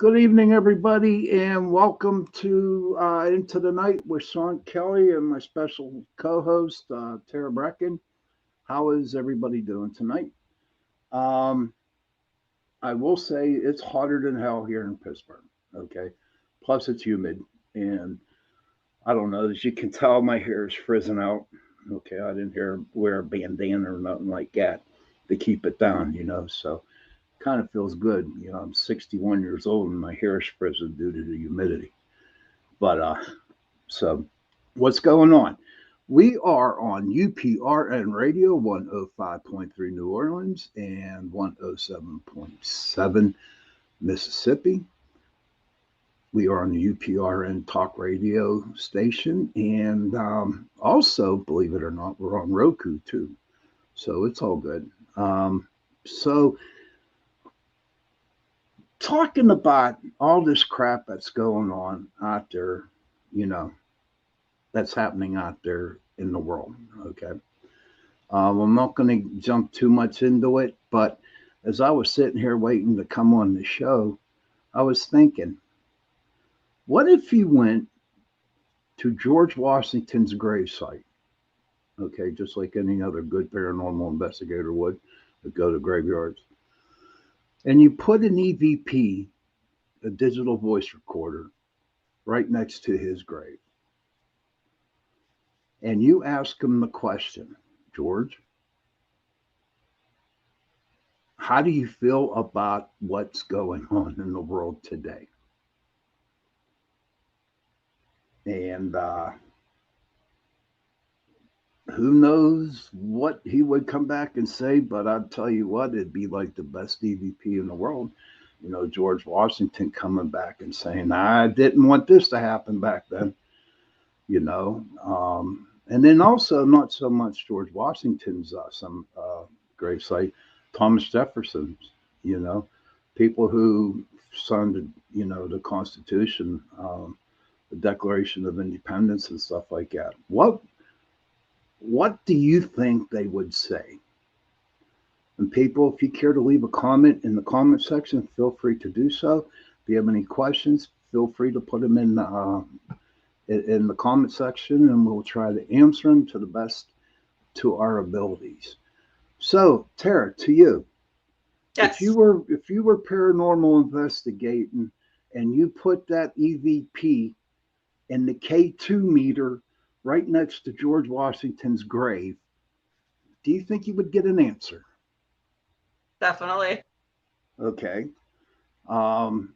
Good evening, everybody, and welcome to Into the Night with Shawn Kelly and my special co-host Tara Bruecken. How is everybody doing tonight? Um, I will say it's hotter than hell here in Pittsburgh. Okay, plus it's humid, and I don't know. As you can tell, my hair is frizzing out. Okay, I didn't wear a bandana or nothing like that to keep it down. So kind of feels good. I'm 61 years old and my hair is frizzing due to the humidity. But what's going on? We are on UPRN Radio 105.3 New Orleans and 107.7 Mississippi. We are on the UPRN talk radio station. And also, believe it or not, we're on Roku too. So it's all good. So, talking about all this crap that's going on out there, you know, that's happening out there in the world. Okay. I'm not going to jump too much into it, but as I was sitting here waiting to come on the show, I was thinking, what if you went to George Washington's gravesite? Okay, just like any other good paranormal investigator would go to graveyards, and you put an EVP, a digital voice recorder, right next to his grave, and you ask him the question, George, how do you feel about what's going on in the world today? And who knows what he would come back and say, but I'll tell you what, it'd be like the best EVP in the world. George Washington coming back and saying, I didn't want this to happen back then, and then also not so much George Washington's some gravesite, Thomas Jefferson's, you know, people who signed, the Constitution, the Declaration of Independence and stuff like that. What do you think they would say? And people, if you care to leave a comment in the comment section, feel free to do so. If you have any questions, feel free to put them in the comment section, and we'll try to answer them to the best to our abilities. So, Tara, to you, Yes. if you were paranormal investigating, and you put that EVP and the K2 meter right next to George Washington's grave, do you think you would get an answer? Definitely. Okay. Um,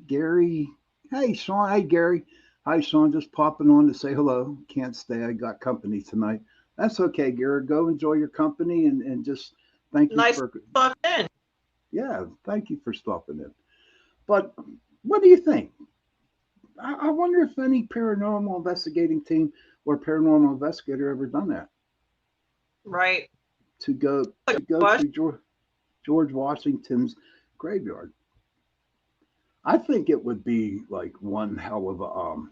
Gary, hey Shawn, hey Gary, hi Shawn, just popping on to say hello. Can't stay, I got company tonight. That's okay, Gary. Go enjoy your company and just thank you Nice for, to in. yeah, thank you for stopping in. But what do you think? I wonder if any paranormal investigating team or paranormal investigator ever done that Right. to go Like to go question to George Washington's graveyard. I think it would be like one hell of a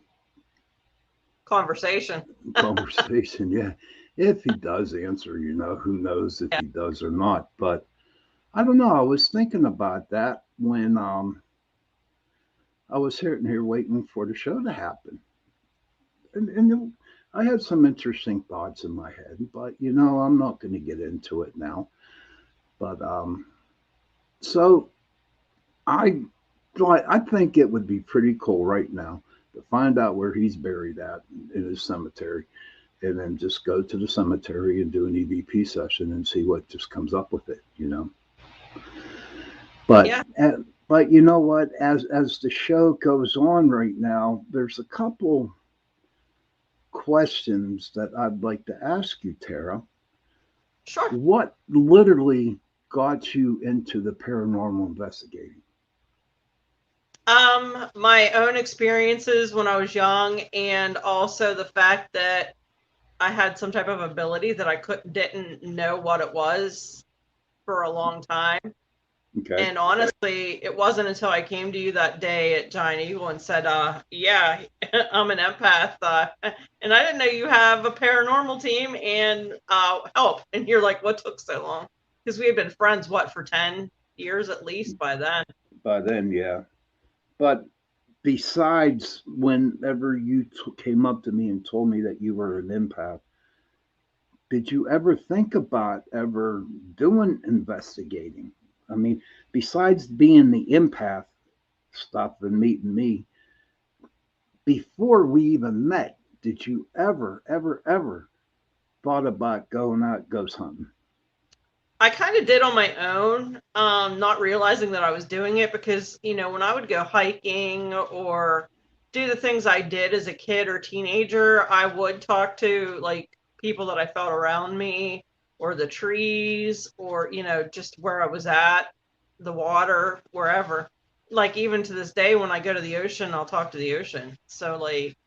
conversation. conversation. Yeah, if he does answer, who knows if Yeah. he does or not. But I don't know. I was thinking about that when I was sitting here waiting for the show to happen, and I had some interesting thoughts in my head. But I'm not going to get into it now. But so I I think it would be pretty cool right now to find out where he's buried at in his cemetery, and then just go to the cemetery and do an EVP session and see what just comes up with it. But Yeah. but you know what? As the show goes on right now, there's a couple questions that I'd like to ask you, Tara. Sure. What literally got you into the paranormal investigating? My own experiences when I was young, and also the fact that I had some type of ability that I couldn't didn't know what it was for a long time. Okay. And honestly, it wasn't until I came to you that day at Giant Eagle and said, yeah, I'm an empath. And I didn't know you have a paranormal team and help. And you're like, what took so long? Because we had been friends, what, for 10 years at least by then. by then, yeah. But besides, whenever you came up to me and told me that you were an empath, did you ever think about ever doing investigating? I mean, besides being the empath stuff and meeting me, before we even met, did you ever thought about going out ghost hunting? I kind of did on my own, not realizing that I was doing it because, when I would go hiking or do the things I did as a kid or teenager, I would talk to like people that I felt around me or the trees or, just where I was at, the water, wherever. Like even to this day, when I go to the ocean, I'll talk to the ocean. So like,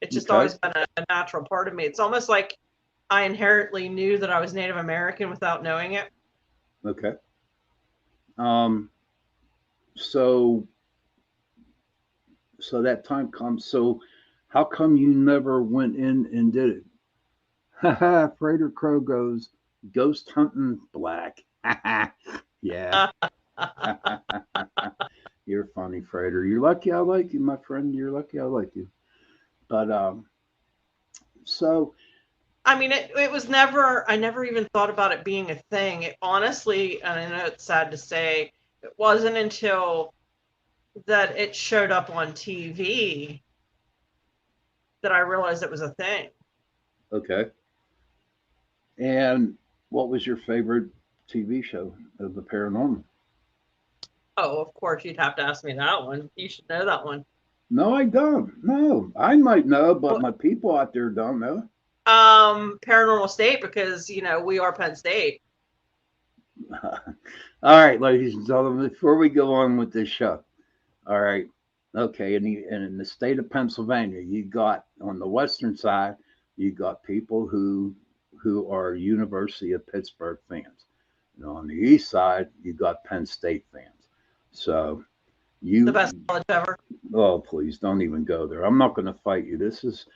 it's just Okay, always been a natural part of me. It's almost like I inherently knew that I was Native American without knowing it. okay. Um, so so that time comes. So how come you never went in and did it? Haha, Frater Crow goes ghost hunting black. Yeah. You're funny, Frater. You're lucky I like you, my friend. You're lucky I like you. But so I mean, it was never, I never even thought about it being a thing. It honestly, and I know it's sad to say, it wasn't until that it showed up on TV that I realized it was a thing. okay. And what was your favorite TV show of the paranormal? Oh, of course, you'd have to ask me that one. You should know that one. No, I don't. No, I might know, but Well, my people out there don't know. Paranormal State, because, we are Penn State. All right, ladies and gentlemen, before we go on with this show, all right, okay, and in the state of Pennsylvania, you got on the western side, you got people who are University of Pittsburgh fans, and on the east side, you got Penn State fans. So The you, best college ever. oh please, don't even go there. I'm not going to fight you. This is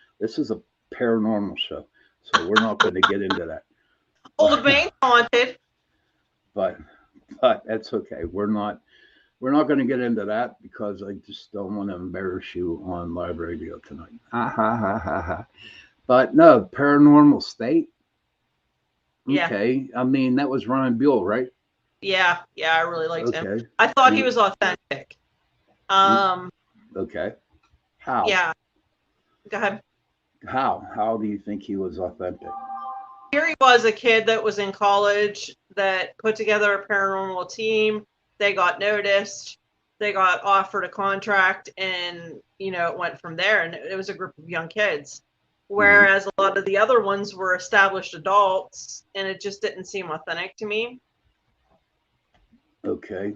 a paranormal show, so we're not going to get into that. Old Main Haunted. But but that's okay. We're not going to get into that because I just don't want to embarrass you on live radio tonight. Ha ha ha ha ha. But no, Paranormal State. Yeah. Okay, I mean that was Ryan Buell, right? Yeah. Yeah. I really liked him. Okay, I thought he you, was authentic. you Um, okay? How yeah. Go ahead. how do you think he was authentic? Here he was, a kid that was in college that put together a paranormal team. They got noticed. They got offered a contract, and it went from there. And it was a group of young kids, Hmm. whereas a lot of the other ones were established adults, and it just didn't seem authentic to me. Okay,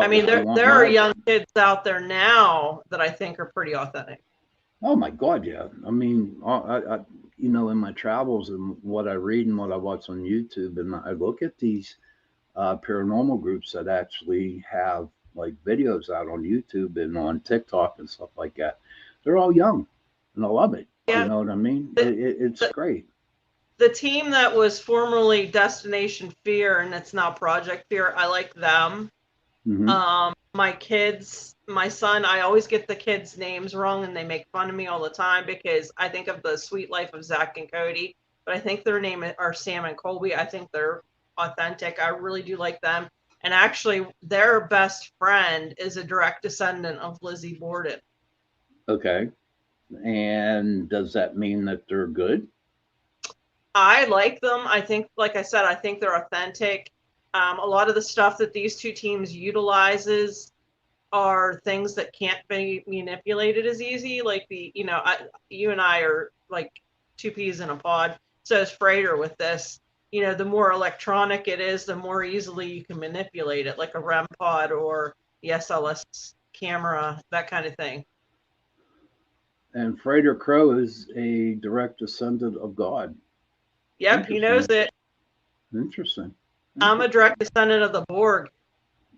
I now mean, if you want there are my young kids out there now that I think are pretty authentic. oh my God, yeah. I mean, in my travels and what I read and what I watch on YouTube, and I look at these paranormal groups that actually have like videos out on YouTube and on TikTok and stuff like that. They're all young, and I love it. You Yeah, know what I mean? the, It's the, great. the team that was formerly Destination Fear and it's now Project Fear, I like them. Hmm. My kids, my son, I always get the kids' names wrong and they make fun of me all the time because I think of the Sweet Life of Zach and Cody, but I think their name are Sam and Colby. I think they're authentic. I really do like them. And actually, their best friend is a direct descendant of Lizzie Borden. Okay. And does that mean that they're good? I like them. I think, like I said, I think they're authentic. A lot of the stuff that these two teams utilizes are things that can't be manipulated as easy. Like you and I are like two peas in a pod. So is Freighter with this. The more electronic it is, the more easily you can manipulate it, like a REM pod or the SLS camera, that kind of thing. And Frater Crow is a direct descendant of God. Yep, he knows Interesting. it. Interesting. I'm a Interesting. direct descendant of the Borg,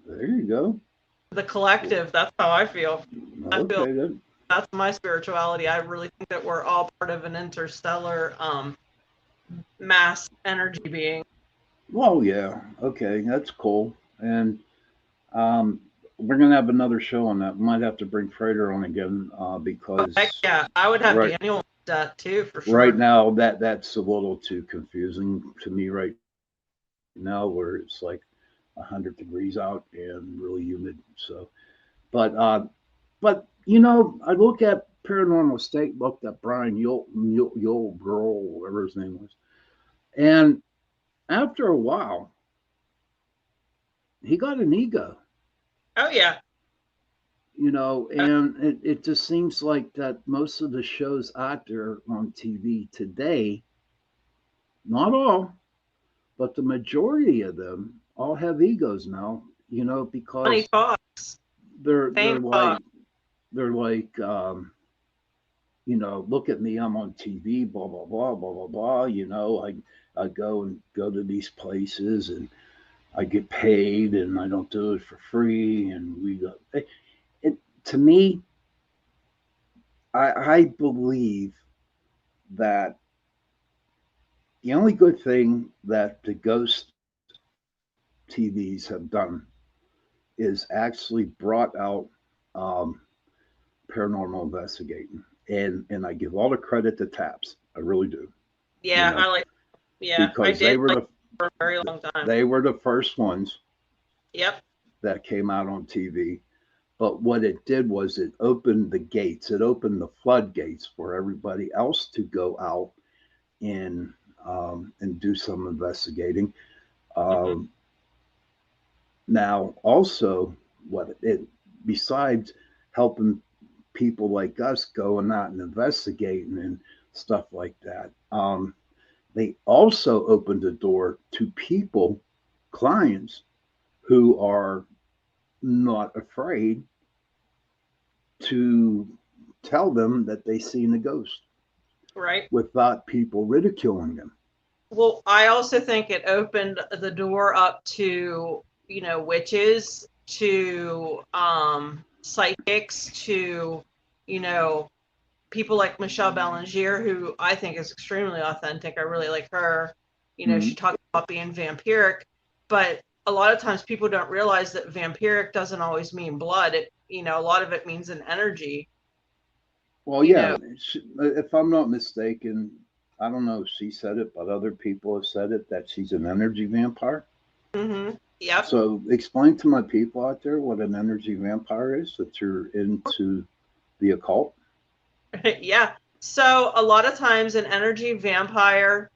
There you go. the collective. That's how I feel. I feel Okay, then. that's my spirituality. I really think that we're all part of an interstellar mass energy being. Well, yeah. Okay, that's cool. And We're gonna have another show on that. Might have to bring Frater on again Oh, heck because yeah, I would have right Daniel with that too for right sure. now that's a little too confusing to me right now, where it's like 100 degrees out and really humid. So, but I look at Paranormal State, looked at Brian Yule Girl, whatever his name was, and after a while, he got an ego, Oh yeah. and it just seems like that most of the shows out there on TV today, not all, but the majority of them all have egos now, Money because talks, they're fame they're like talks. they're like look at me, I'm on TV, blah blah blah blah blah blah. I go to these places and I get paid and I don't do it for free. And it to me, I believe that the only good thing that the ghost TVs have done is actually brought out um, paranormal investigating, and I give all the credit to Taps. I really do, you Yeah, know, I like. Yeah, I because did like for a very long time. they were the first ones Yep. that came out on TV. But what it did was it opened the gates. It opened the floodgates for everybody else to go out and and do some investigating. Hmm. Um, Now, also, what it besides helping people like us going out and investigating and stuff like that, they also opened the door to people, clients who are not afraid to tell them that they seen a ghost Right. without people ridiculing them. Well, I also think it opened the door up to, witches, to psychics, to, you know, people like Michelle Belanger, who I think is extremely authentic. I really like her. Mm-hmm. She talks about being vampiric, but a lot of times people don't realize that vampiric doesn't always mean blood. A lot of it means an energy. Well, You yeah, know, if I'm not mistaken, I don't know if she said it, but other people have said it that she's an energy vampire. Yep. So explain to my people out there what an energy vampire is, that you're into the occult. Yeah. So a lot of times an energy vampire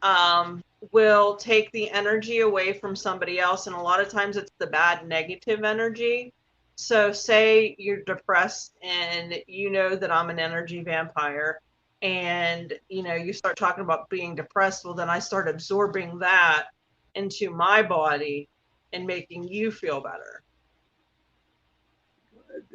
um, will take the energy away from somebody else, and a lot of times it's the bad negative energy. So say you're depressed and you know that I'm an energy vampire, and you start talking about being depressed. Well, then I start absorbing that into my body and making you feel better.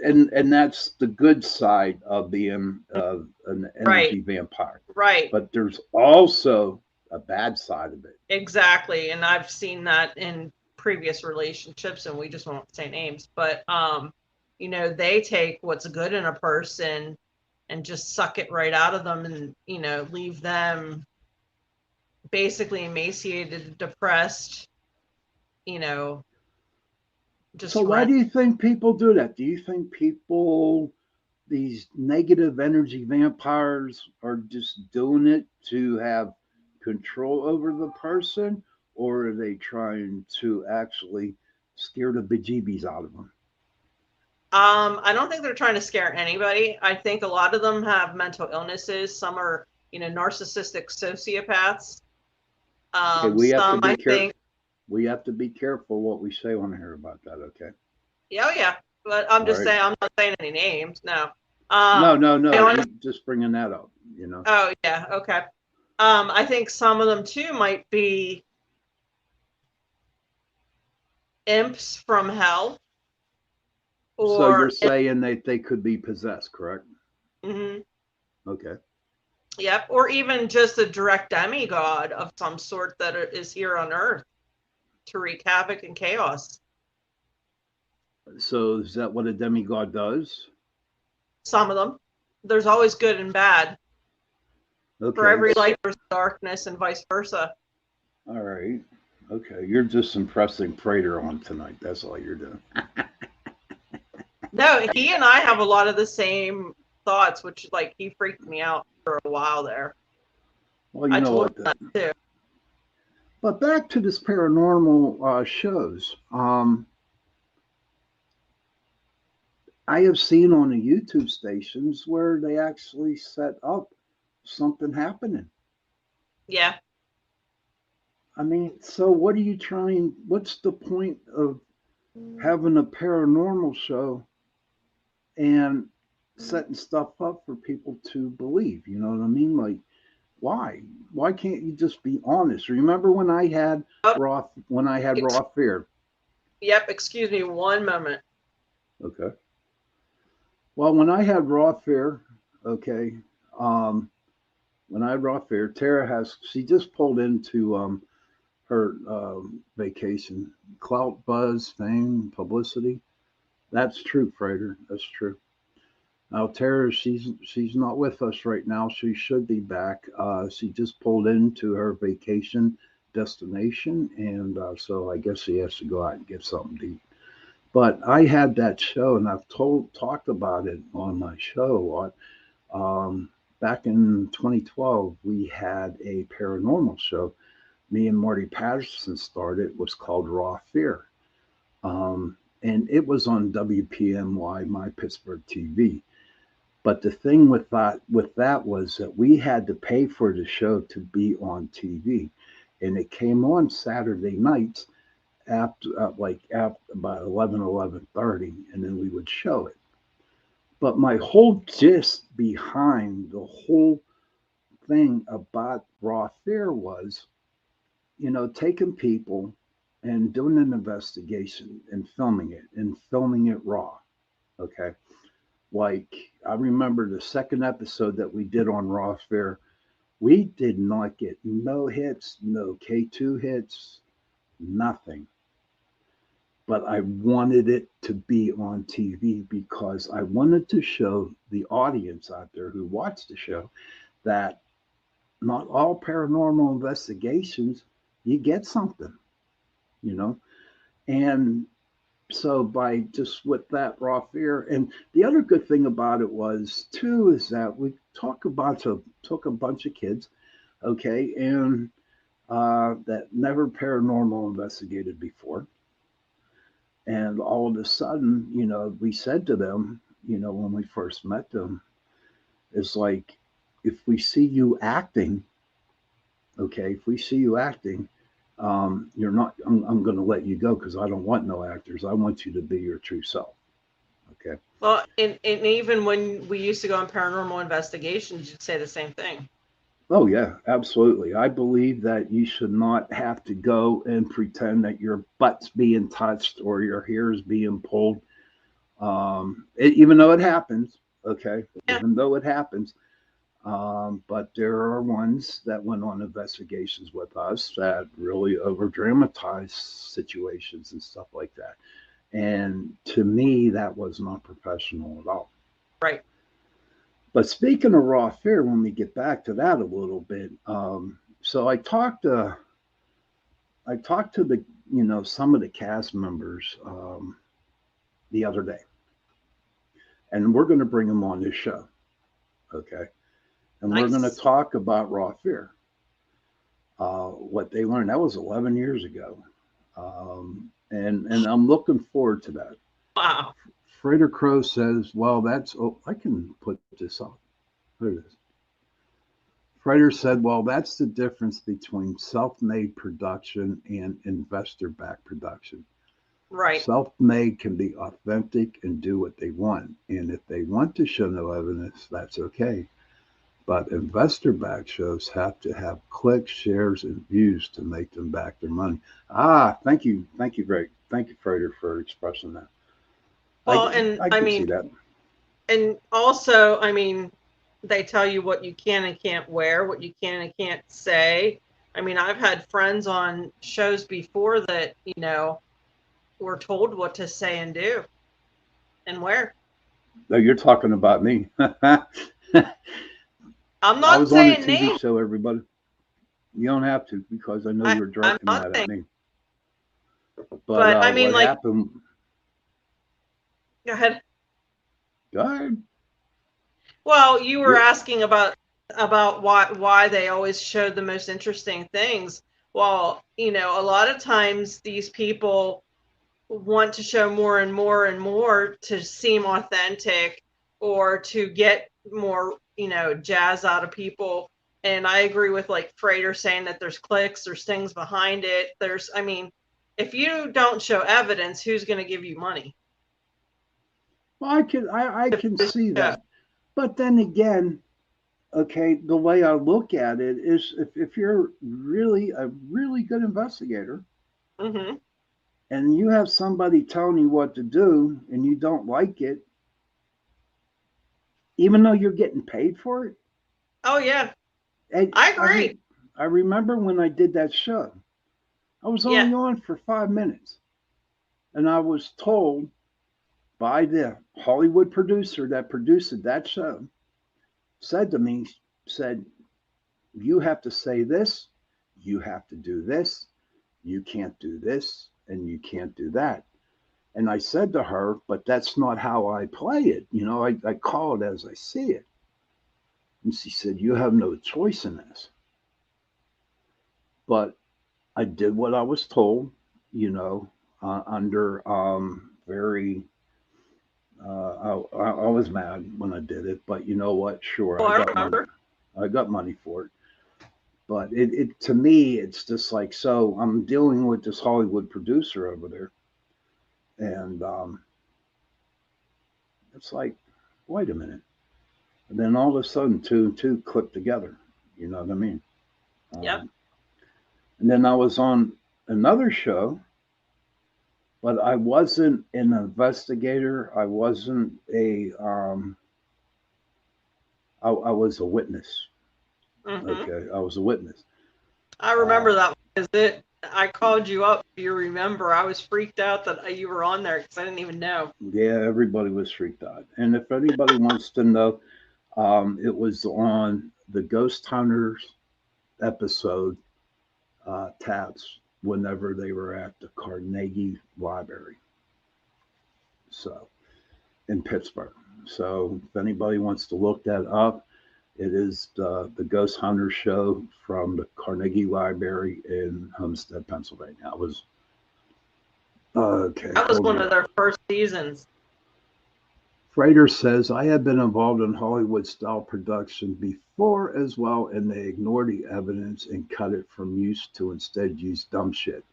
And that's the good side of being an Right. energy vampire. Right. But there's also a bad side of it. Exactly. And I've seen that in previous relationships, and we just won't say names, but they take what's good in a person and just suck it right out of them, and leave them basically emaciated, depressed, you know So just why rent. do you think people do that? Do you think people, these negative energy vampires, are just doing it to have control over the person, or are they trying to actually scare the bejeebies out of them? I don't think they're trying to scare anybody. I think a lot of them have mental illnesses. Some are, narcissistic sociopaths. Okay, we have to Some be I care. think. We have to be careful what we say on here about that. Okay. Yeah, oh yeah. But I'm All just right. saying, I'm not saying any names. No. No, no, I no. honestly, We just bringing that up. You know. oh yeah, okay. I think some of them too might be imps from hell, So you're or saying that they could be possessed, correct? mhm, Okay. yep, or even just a direct demigod of some sort that is here on Earth to wreak havoc and chaos. So is that what a demigod does? Some of them. There's always good and bad. For Okay. every light, there's darkness, and vice versa. All right. Okay, you're just impressing Prater on tonight. That's all you're doing. No, he and I have a lot of the same thoughts, which like he freaked me out for a while there. Well, you I know told him what? that too. But back to this paranormal shows. I have seen on the YouTube stations where they actually set up something happening. Yeah. I mean, so what are you trying? What's the point of having a paranormal show and setting stuff up for people to believe? You know what I mean? Like, why? Why can't you just be honest? Remember when I had Oh, raw fear? yep. Excuse me one moment. Okay. Well, when I had raw fear, okay, um, when I had raw fear, she just pulled into her vacation. Clout, buzz, fame, publicity. That's true, Frater. That's true. Now, Tara, she's not with us right now. She should be back. She just pulled into her vacation destination, and so I guess she has to go out and get something to eat. But I had that show, and I've talked about it on my show a lot. Back in 2012, we had a paranormal show. Me and Marty Patterson started. It was called Raw Fear, and it was on WPMY, My Pittsburgh TV. But the thing with that was that we had to pay for the show to be on TV, and it came on Saturday nights after after about 11:30, and then we would show it. But my whole gist behind the whole thing about Raw Fear was, taking people and doing an investigation and filming it raw. Okay. Like, I remember the second episode that we did on Raw Fear, we did not get no hits, no K2 hits, nothing. But I wanted it to be on TV because I wanted to show the audience out there who watched the show that not all paranormal investigations, you get something, you know? And so by just with that raw fear, and the other good thing about it was too is that we took a bunch of kids, okay, and that never paranormal investigated before, and all of a sudden, we said to them, when we first met them, it's like, if we see you acting, okay, if we see you acting, you're not. I'm going to let you go because I don't want no actors. I want you to be your true self. Okay. Well, and even when we used to go on paranormal investigations, you'd say the same thing. Oh yeah, absolutely. I believe that you should not have to go and pretend that your butt's being touched or your hair is being pulled. Even though it happens, okay, Yeah. even though it happens, but there are ones that went on investigations with us that really over dramatize situations and stuff like that. And to me, that was not professional at all. Right. But speaking of raw fear, when we get back to that a little bit, so I talked to the some of the cast members the other day, and we're going to bring them on this show, okay? And we're going to Nice. talk about raw fear, what they learned. That was 11 years ago, and I'm looking forward to that. Wow. Frater Crow says, "Well, that's I can put this up. There it is." Frater said, "Well, that's the difference between self-made production and investor-backed production. Right. Self-made can be authentic and do what they want, and if they want to show no evidence, that's okay. But investor-backed shows have to have clicks, shares, and views to make them back their money." Thank you, Greg. Thank you, Frater, for expressing that. Well, and I I could see mean, that. and also, I mean, they tell you what you can and can't wear, what you can and can't say. I mean, I've had friends on shows before that, were told what to say and do and wear. No, you're talking about me. I I'm not was on a saying TV names. show, everybody. You don't have to because I know you're I'm directing not that at saying me. But I mean, what like, happened? go ahead. Go ahead. Well, you were You're, asking about why they always showed the most interesting things. Well, you know, a lot of times these people want to show more and more and more to seem authentic or to get more, you know, jazz out of people. And I agree with like Frater saying that there's clicks, there's things behind it. I mean, if you don't show evidence, who's going to give you money? well, I can see that, but then again, okay, the way I look at it is, if you're really a really good investigator Mm-hmm. and you have somebody telling you what to do and you don't like it, even though you're getting paid for it. Oh yeah, And I agree. I remember when I did that show, I was Yeah. only on for 5 minutes, and I was told by the Hollywood producer that produced that show, said to me, said, you have to say this, you have to do this, you can't do this, and you can't do that. And I said to her, but that's not how I play it. You know, I call it as I see it. And she said, you have no choice in this. But I did what I was told, you know, under very, I was mad when I did it, but you know what? Sure, Well, I I got money. remember. I got money for it. But it to me, it's just like, so I'm dealing with this Hollywood producer over there, and it's like, wait a minute. And then all of a sudden, two and two click together. You know what I mean? Yep. Um, and then I was on another show, but I wasn't an investigator. I wasn't a. I was a witness. Mm-hmm. Okay, I was a witness. I remember Uh, that because I called you up. You remember? I was freaked out that you were on there because I didn't even know. yeah, everybody was freaked out. And if anybody wants to know, it was on the Ghost Hunters episode tabs whenever they were at the Carnegie Library. So in Pittsburgh. So if anybody wants to look that up, it is the Ghost Hunter show from the Carnegie Library in Homestead, Pennsylvania. I was okay. That was Hold one on. of their first seasons. Frater says I have been involved in Hollywood style production before as well, and they ignore the evidence and cut it from use to instead use dumb shit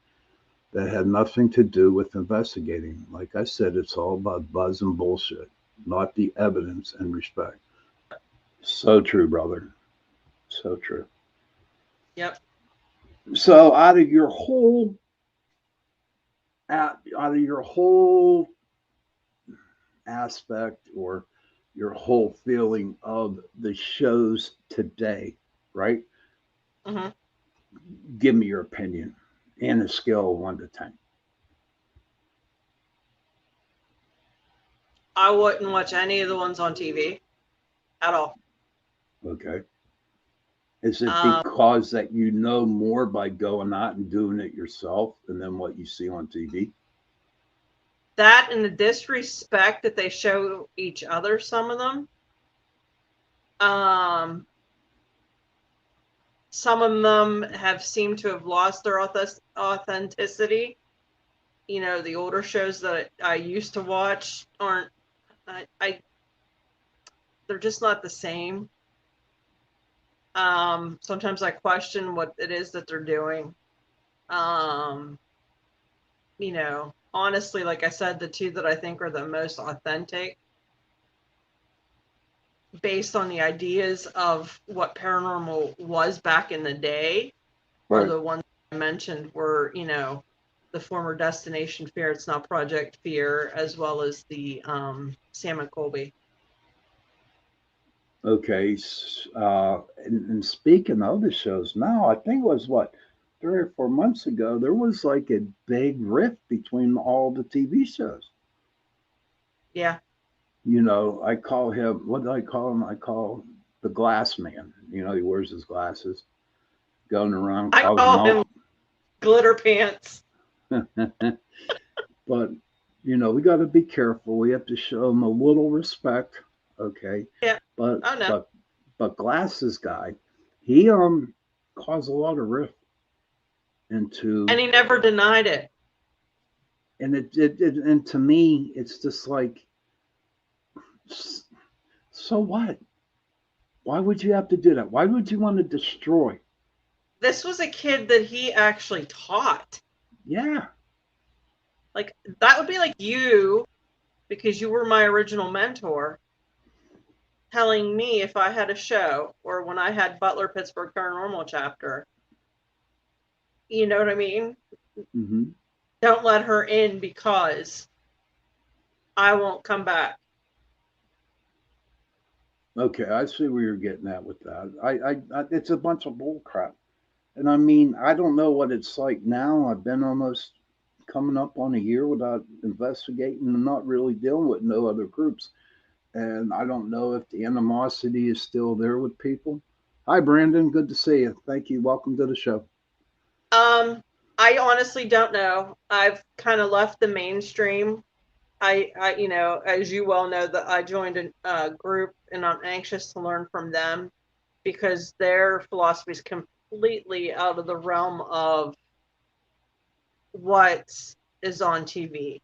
that had nothing to do with investigating. Like I said, it's all about buzz and bullshit, not the evidence and respect. So true, brother. So true. Yep. So out of your whole aspect, or your whole feeling of the shows today, right? Mm-hmm. Give me your opinion and a scale of 1 to 10. I wouldn't watch any of the ones on TV at all. Okay. Is it Um, because that you know more by going out and doing it yourself and then what you see on TV? that and the disrespect that they show each other, some of them. Um, some of them have seemed to have lost their authenticity. You know, the older shows that I used to watch aren't. They're just not the same. Sometimes I question what it is that they're doing. Um, you know, honestly, like I said, the two that I think are the most authentic based on the ideas of what paranormal was back in the day are Right. the ones I mentioned were, you know, the former Destination Fear, it's now Project Fear, as well as the Sam and Colby. Okay. And speaking of the shows now, I think it was what, 3 or 4 months ago, there was like a big rift between all the TV shows. Yeah. You know, I call him, what do I call him? I call the glass man. You know, he wears his glasses, going around I causing call all. him Glitter Pants. But we got to be careful. We have to show them a little respect, okay? Yeah, But I know. but glasses guy, he caused a lot of rift into, And he never denied it. and and to me, it's just like, so what? Why would you have to do that? Why would you want to destroy? This was a kid that he actually taught. Yeah, Like, that would be like you, because you were my original mentor, telling me if I had a show or when I had Butler Pittsburgh Paranormal chapter. You know what I mean? hmm Don't let her in because I won't come back. okay. I see where you're getting at with that. It's a bunch of bull crap. And I mean, I don't know what it's like now. I've been almost coming up on a year without investigating and not really dealing with no other groups. And I don't know if the animosity is still there with people. Hi, Brandon. Good to see you. Thank you. Welcome to the show. Um, I honestly don't know. I've kind of left the mainstream. As you well know, that I joined a group and I'm anxious to learn from them because their philosophy is completely out of the realm of what is on TV.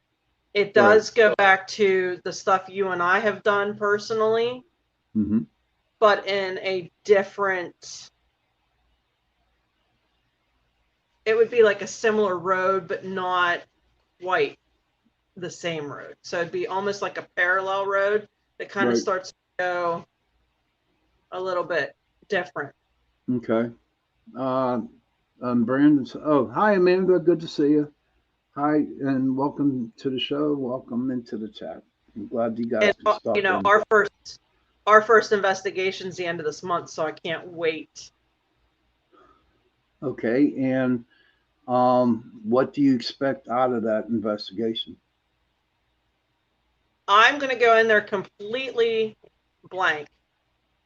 It Right. does go back to the stuff you and I have done personally, hmm but in a different, it would be like a similar road, but not quite the same road. So it'd be almost like a parallel road that kind of Right. starts to go a little bit different. Okay. Uh, Brandon. Oh, hi, Amanda. Good to see you. Hi, and welcome to the show. Welcome into the chat. I'm glad you And guys can stop in. our first investigation's the end of this month, so I can't wait. Okay. And what do you expect out of that investigation? I'm gonna go in there completely blank.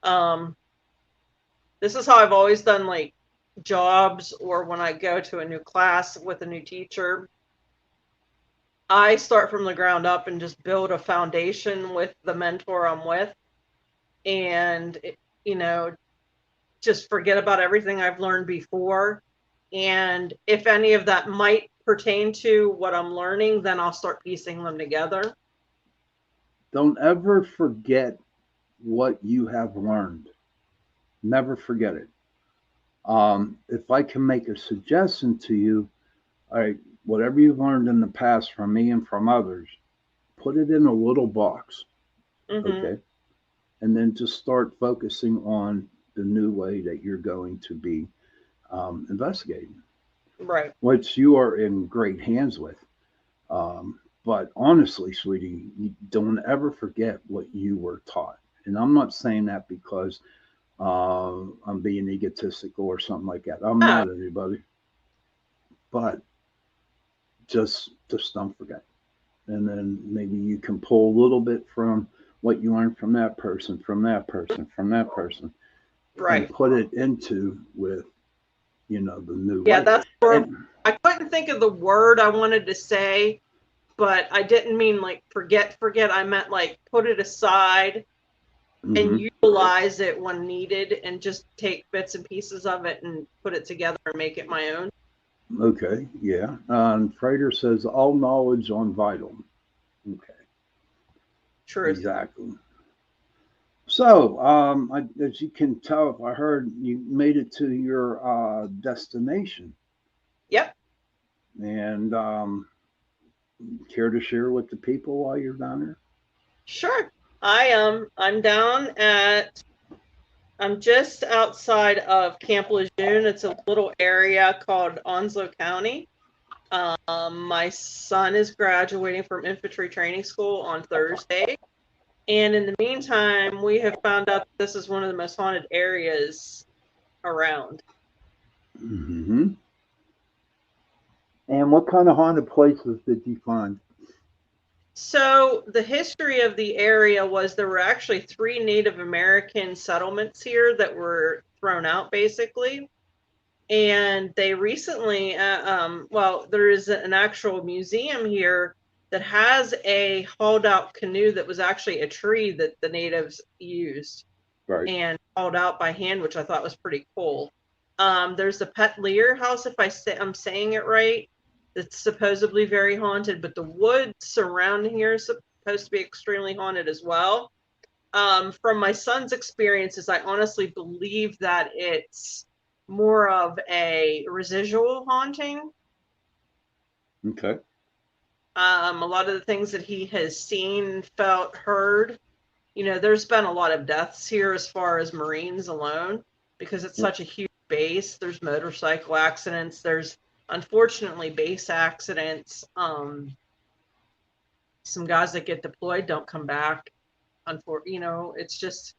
Um, this is how I've always done like jobs or when I go to a new class with a new teacher. I start from the ground up and just build a foundation with the mentor I'm with, and you know, just forget about everything I've learned before. And if any of that might pertain to what I'm learning, then I'll start piecing them together. Don't ever forget what you have learned. Never forget it. If I can make a suggestion to you, all right, whatever you've learned in the past from me and from others, put it in a little box, Mm-hmm. okay? And then just start focusing on the new way that you're going to be investigating, Right. which you are in great hands with. But honestly, sweetie, you don't ever forget what you were taught. And I'm not saying that because I'm being egotistical or something like that. I'm Oh, not anybody, but just don't forget. And then maybe you can pull a little bit from what you learned from that person, from that person, from that person, and right. put it into with the new Yeah, way. that's where And I couldn't think of the word I wanted to say, but I didn't mean like forget. I meant like put it aside and mhm. utilize it when needed and just take bits and pieces of it and put it together and make it my own. Okay, yeah. And Frater says all knowledge on vital. Okay, Truth. exactly. So, as you can tell, if I heard you made it to your destination, Yep. and care to share with the people while you're down there? Sure. I'm down at I'm just outside of Camp Lejeune. It's a little area called Onslow County. My son is graduating from infantry training school on Thursday. And in the meantime, we have found out this is one of the most haunted areas around. hmm And what kind of haunted places did you find? So, the history of the area was there were actually 3 Native American settlements here that were thrown out basically. And they recently, well, there is an actual museum here that has a hauled out canoe that was actually a tree that the natives used Right. and hauled out by hand, which I thought was pretty cool. There's the Pet Lear house, if I'm saying it right, that's supposedly very haunted, but the woods surrounding here is supposed to be extremely haunted as well. From my son's experiences, I honestly believe that it's more of a residual haunting. Okay. A lot of the things that he has seen, felt, heard, there's been a lot of deaths here as far as Marines alone because it's such a huge base. There's motorcycle accidents. There's unfortunately base accidents. Some guys that get deployed don't come back. It's just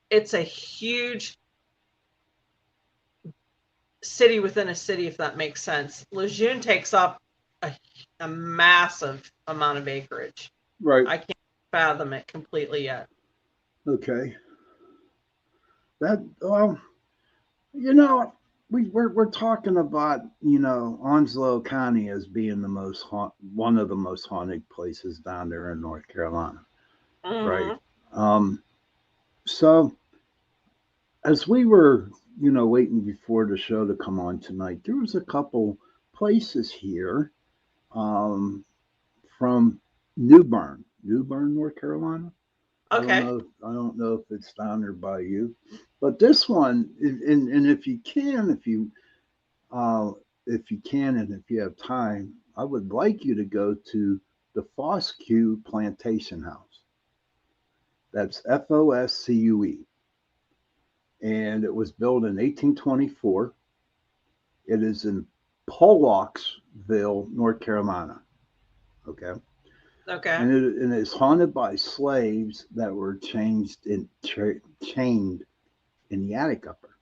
it's a huge city within a city, if that makes sense. Lejeune takes up a massive amount of acreage. Right. I can't fathom it completely yet. Okay. Well, you know, we're talking about, Onslow County as being one of the most haunted places down there in North Carolina, right? Mm-hmm. So as we were, waiting before the show to come on tonight, there was a couple places here, um, from New Bern, North Carolina. Okay. I don't know if it's down there by you, but this one, and uh, if you can, and if you have time, I would like you to go to the Foscue Plantation House. That's Foscue, and it was built in 1824. It is in Pollocksville, North Carolina. Okay. Okay. And it's haunted by slaves that were chained in the attic upper.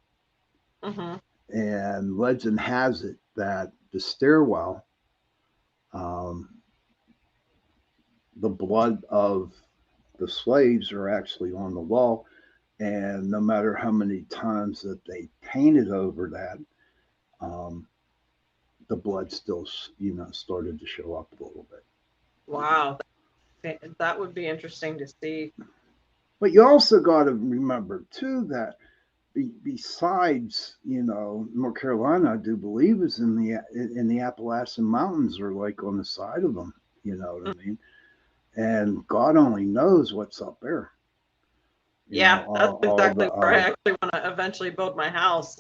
Mm-hmm. And legend has it that the stairwell, um, the blood of the slaves are actually on the wall. And no matter how many times that they painted over that, um, the blood still, started to show up a little bit. Wow. That would be interesting to see. But you also got to remember too that besides, North Carolina, I do believe is in the Appalachian Mountains, or like on the side of them. You know what I mean? And God only knows what's up there. Yeah, that's All exactly the where I actually want to eventually build my house.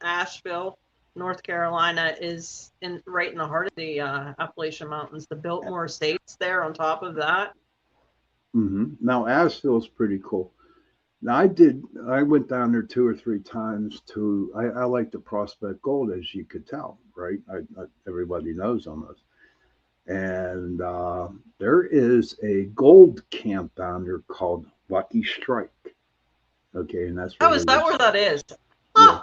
Asheville, North Carolina is right in the heart of the Appalachian Mountains. The Biltmore Estates there on top of that. Now Asheville's pretty cool. Now I went down there two or three times to. I like to prospect gold, as you could tell, right? Everybody knows almost. And there is a gold camp down there called Lucky Strike. Okay, and that's where Oh, they is that would. where that is? Yeah, Huh.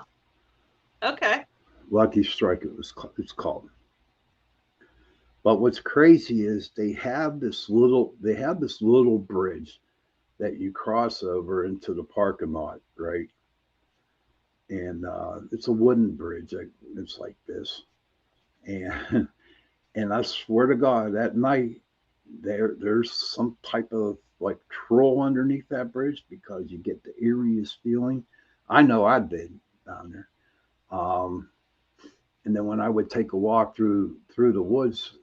Okay. Lucky Strike. It's called. But what's crazy is they have this little bridge that you cross over into the parking lot, right? And it's a wooden bridge. It's like this, and and I swear to God, at night there's some type of like troll underneath that bridge because you get the eeriest feeling. I know I did down there. Um, and then when I would take a walk through the woods,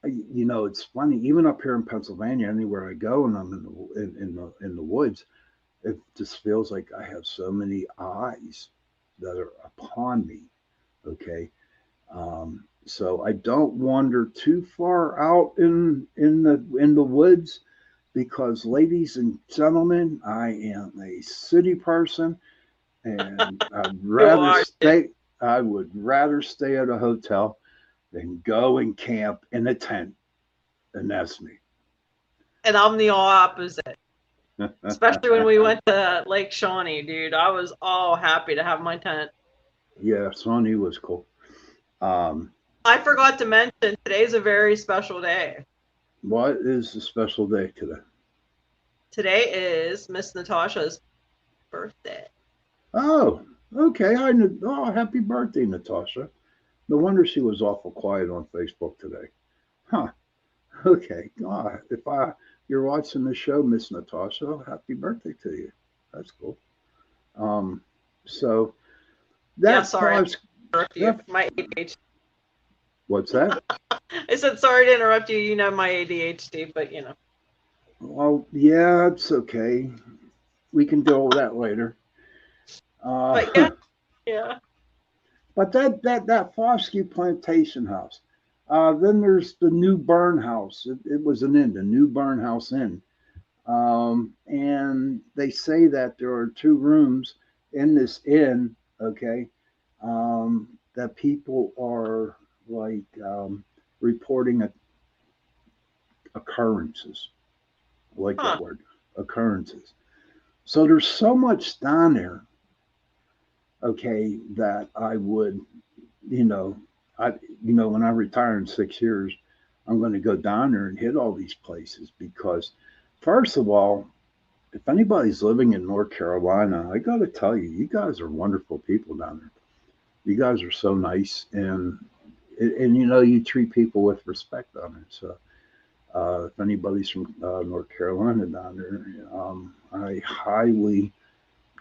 it's funny. Even up here in Pennsylvania, anywhere I go and I'm in the woods, it just feels like I have so many eyes that are upon me. Okay. So I don't wander too far out in the woods because, ladies and gentlemen, I am a city person, and You are. I would rather stay at a hotel than go and camp in a tent, and that's me. And I'm the all opposite. Especially when we went to Lake Shawnee, dude. I was all happy to have my tent. Yeah, Sony was cool. Um, I forgot to mention today's a very special day. what is the special day today? Today is Miss Natasha's birthday. Oh, Okay, I knew. Oh, happy birthday, Natasha. No wonder she was awful quiet on Facebook today. Huh. Okay. If you're watching the show, Miss Natasha, happy birthday to you. That's cool. Um, so Yeah, that sorry, five. I interrupt you. That My ADHD. what's that? I said sorry to interrupt you. You know my ADHD, but you know. Well, yeah, it's okay. We can deal with that later. But yeah, Uh, yeah. but that Fosky Plantation House. Then there's the New Burn House. It was an inn, the New Burn House Inn. And they say that there are two rooms in this inn, okay, that people are like reporting occurrences. I like that Huh. word, occurrences. So there's so much down there, okay, that I would, you know, when I retire in 6 years, I'm going to go down there and hit all these places because, first of all, if anybody's living in North Carolina, I got to tell you, you guys are wonderful people down there. You guys are so nice, and you treat people with respect down there. So if anybody's from North Carolina down there, I highly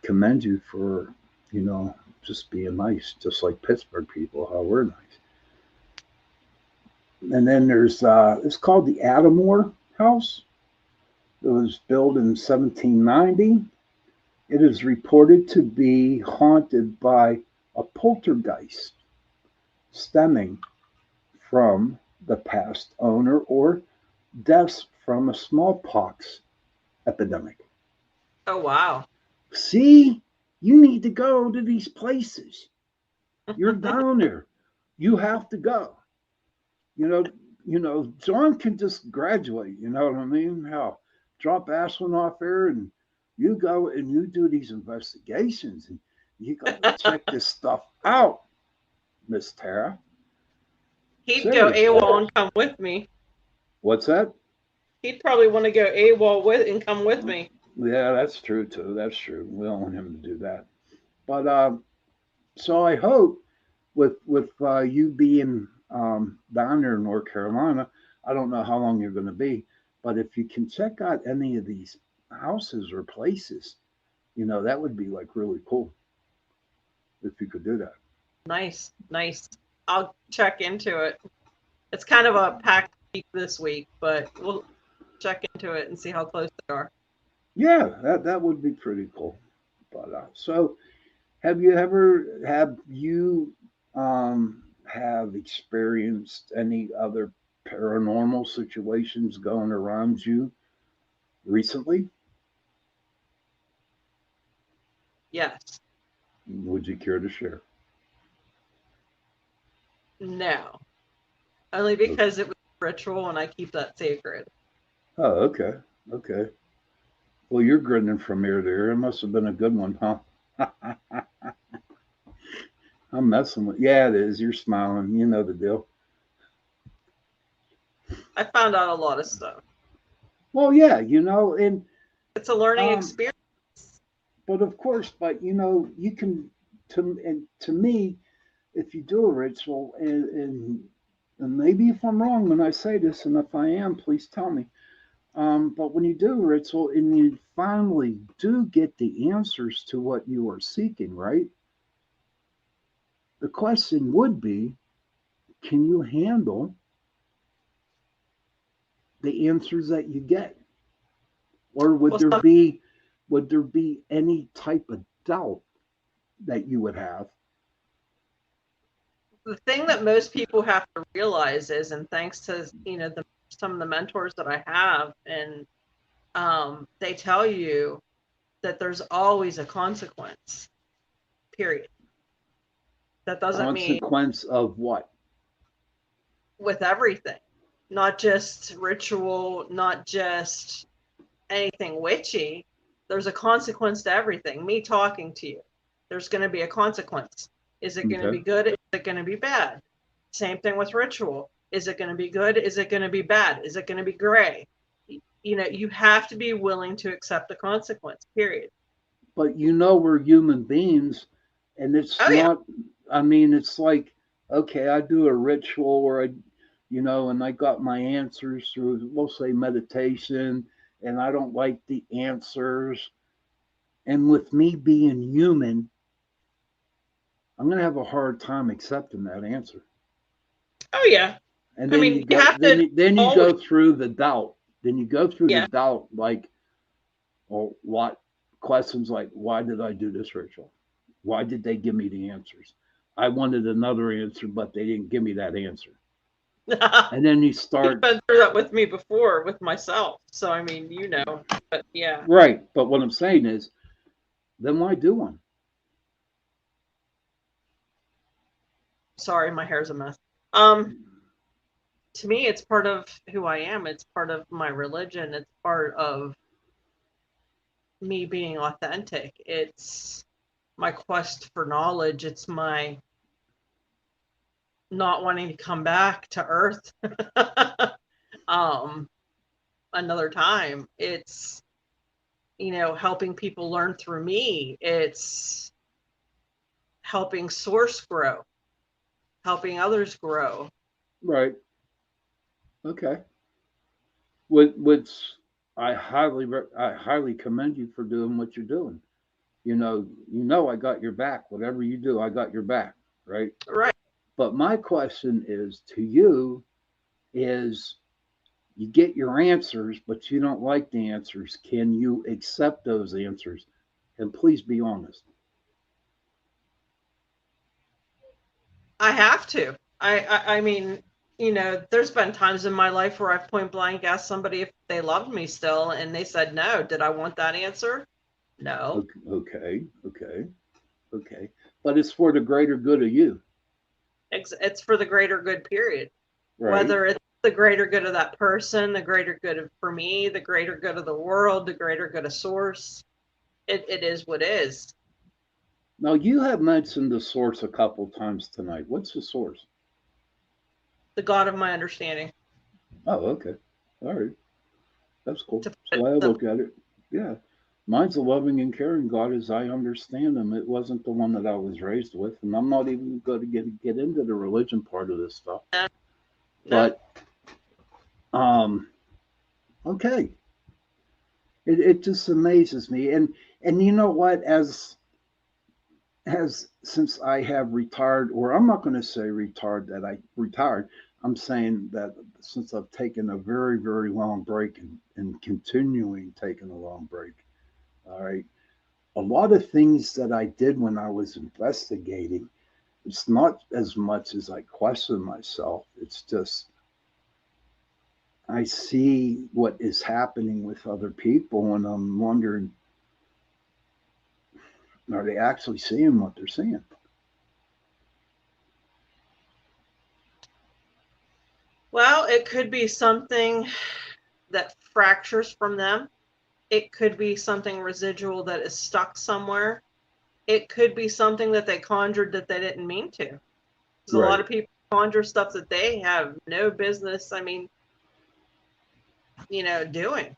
commend you for just being nice, just like Pittsburgh people, how we're nice. And then there's it's called the Adamore House. It was built in 1790. It is reported to be haunted by a poltergeist stemming from the past owner or deaths from a smallpox epidemic. Oh wow. See, you need to go to these places. You're down there. You have to go. You know, John can just graduate. You know what I mean? How drop Ashland off there, and you go and you do these investigations, and you got to check this stuff out, Miss Tara. He'd go Seriously. AWOL and come with me. What's that? He'd probably want to go AWOL with and come with me. Yeah, that's true too. That's true. We don't want him to do that. But so I hope with you being down there in North Carolina, I don't know how long you're going to be, but if you can check out any of these houses or places, that would be like really cool if you could do that. Nice, nice. I'll check into it. It's kind of a packed week this week, but we'll check into it and see how close they are. Yeah, that would be pretty cool. But so have you have experienced any other paranormal situations going around you recently? Yes. Would you care to share? No. Only because it was a ritual and I keep that sacred. Oh, okay. Okay. Well, you're grinning from ear to ear. It must have been a good one, huh? I'm messing with. Yeah, it is. You're smiling. You know the deal. I found out a lot of stuff. Well, yeah, and It's a learning um, experience. but of course, but you can to me, if you do a ritual, and maybe if I'm wrong when I say this, and if I am, please tell me. But when you do a ritual and you finally do get the answers to what you are seeking, right? The question would be, can you handle the answers that you get? Or Well, would there be any type of doubt that you would have? the thing that most people have to realize is, and thanks to some of the mentors that I have, and they tell you that there's always a consequence. Period. That doesn't mean Consequence of what? with everything, not just ritual, not just anything witchy. There's a consequence to everything. Me talking to you, there's going to be a consequence. Is it going to Okay. be good? Is it going to be bad? Same thing with ritual. Is it going to be good? Is it going to be bad? Is it going to be gray? You have to be willing to accept the consequence, period. But we're human beings, And it's Oh yeah. not, I mean, it's like, okay, I do a ritual or I, and I got my answers through, we'll say meditation, and I don't like the answers. And with me being human, I'm going to have a hard time accepting that answer. Oh yeah. And I then mean, you you go, have to then you always. go through the doubt. Then you go through the Yeah. doubt, like, well, what questions like, why did I do this ritual? Why did they give me the answers? I wanted another answer, but they didn't give me that answer. And then you You've start, been through that with me before with myself. So I mean, but yeah. right. But what I'm saying is, then why do one? Sorry, my hair's a mess. Um, to me, it's part of who I am. It's part of my religion. It's part of me being authentic. It's my quest for knowledge. It's my not wanting to come back to Earth um, another time. It's, helping people learn through me. It's helping source grow, helping others grow. Right. Okay. Which I highly commend you for doing what you're doing. I got your back. Whatever you do, I got your back. Right. Right. But my question is to you is you get your answers, but you don't like the answers. Can you accept those answers? And please be honest. I have to. I mean, there's been times in my life where I've point blank asked somebody if they loved me still, and they said no. Did I want that answer? No. Okay, okay, okay, okay. But it's for the greater good of you, It's for the greater good, period. right? Whether it's the greater good of that person, the greater good for me, the greater good of the world, the greater good of source, it is what is. Now you have mentioned the source a couple times tonight. What's the source? The God of my understanding. Oh, okay. All right. That's cool. To put That's the it way I simple. look at it. Yeah. Mine's a loving and caring God as I understand him. It wasn't the one that I was raised with, and I'm not even going to get into the religion part of this stuff. No. But okay. It just amazes me. And you know what? As since I have retired, or I'm not going to say retired that I retired, I'm saying that since I've taken a very, very long break and continuing taking a long break, all right, a lot of things that I did when I was investigating, it's not as much as I question myself. It's just I see what is happening with other people, and I'm wondering, are they actually seeing what they're seeing? Well, it could be something that fractures from them. It could be something residual that is stuck somewhere. It could be something that they conjured that they didn't mean to. Because a lot Right. of people conjure stuff that they have no business, doing.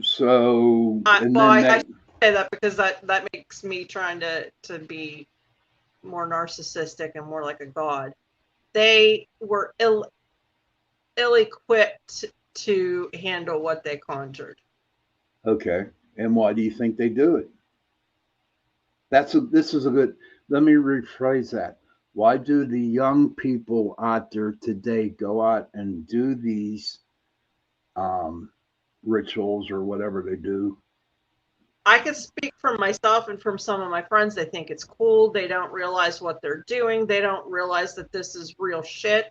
So, and Well, then I that, should say that because that makes me trying to be more narcissistic and more like a god. They were ill-equipped to handle what they conjured. okay. And why do you think they do it? This is a good, let me rephrase that. Why do the young people out there today go out and do these um, rituals or whatever they do? I can speak from myself and from some of my friends. They think it's cool. They don't realize what they're doing. They don't realize that this is real shit.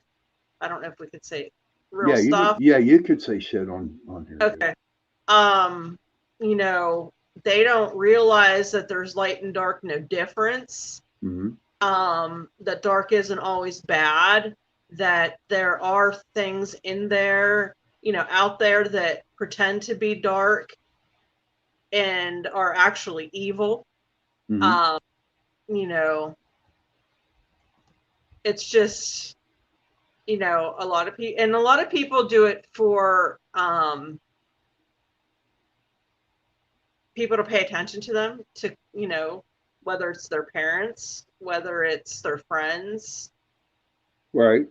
I don't know if we could say real stuff. Yeah, you could say shit on here. Yeah. Okay. Um, you know, they don't realize that there's light and dark, no difference. Mm-hmm. That dark isn't always bad, that there are things in there, out there that pretend to be dark and are actually evil. Mm-hmm. Um, you know, it's just, a lot of people, and a lot of people do it for people to pay attention to them, to, whether it's their parents, whether it's their friends. Right.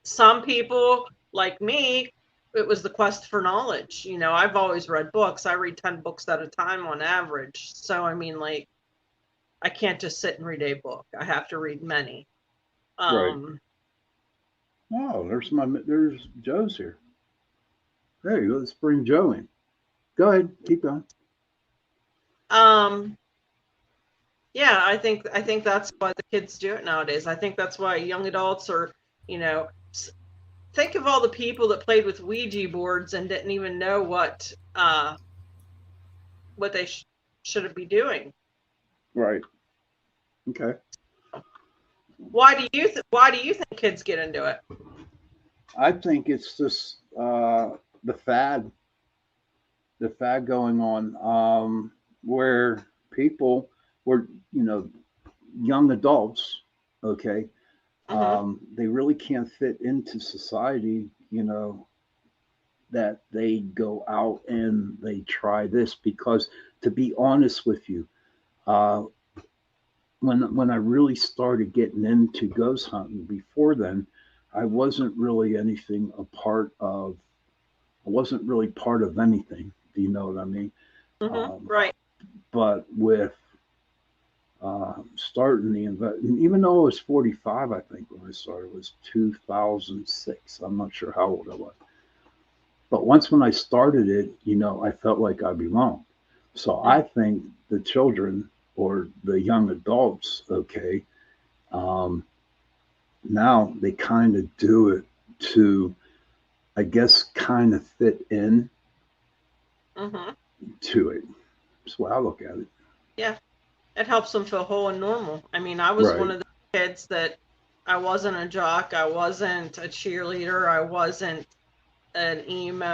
Some people, like me, it was the quest for knowledge. You know, I've always read books. I read 10 books at a time on average. So, I mean, like, I can't just sit and read a book. I have to read many. Right. Um, Oh, there's Joe's here. Hey, let's bring Joe in. Go ahead, keep going. um, yeah, I think that's why the kids do it nowadays. I think that's why young adults are, you know, think of all the people that played with Ouija boards and didn't even know what they should be doing. Right. Okay. Why do you think kids get into it? I think it's just the fad going on, where people were, you know, young adults, okay, Mm-hmm. they really can't fit into society, you know, that they go out and they try this because, to be honest with you, uh, when I really started getting into ghost hunting, before then, I wasn't really anything a part of. I wasn't really part of anything. Do you know what I mean? Mm-hmm. Um, Right. but with starting even though I was 45, I think when I started, it was 2006. I'm not sure how old I was. But once when I started it, you know, I felt like I belonged. So Mm-hmm. I think the children or the young adults, okay, um, now they kind of do it to, I guess, kind of fit in Mm-hmm. to it. That's the way I look at it. Yeah, it helps them feel whole and normal. I mean, I was one Right. of the kids that I wasn't a jock, I wasn't a cheerleader, I wasn't an emo,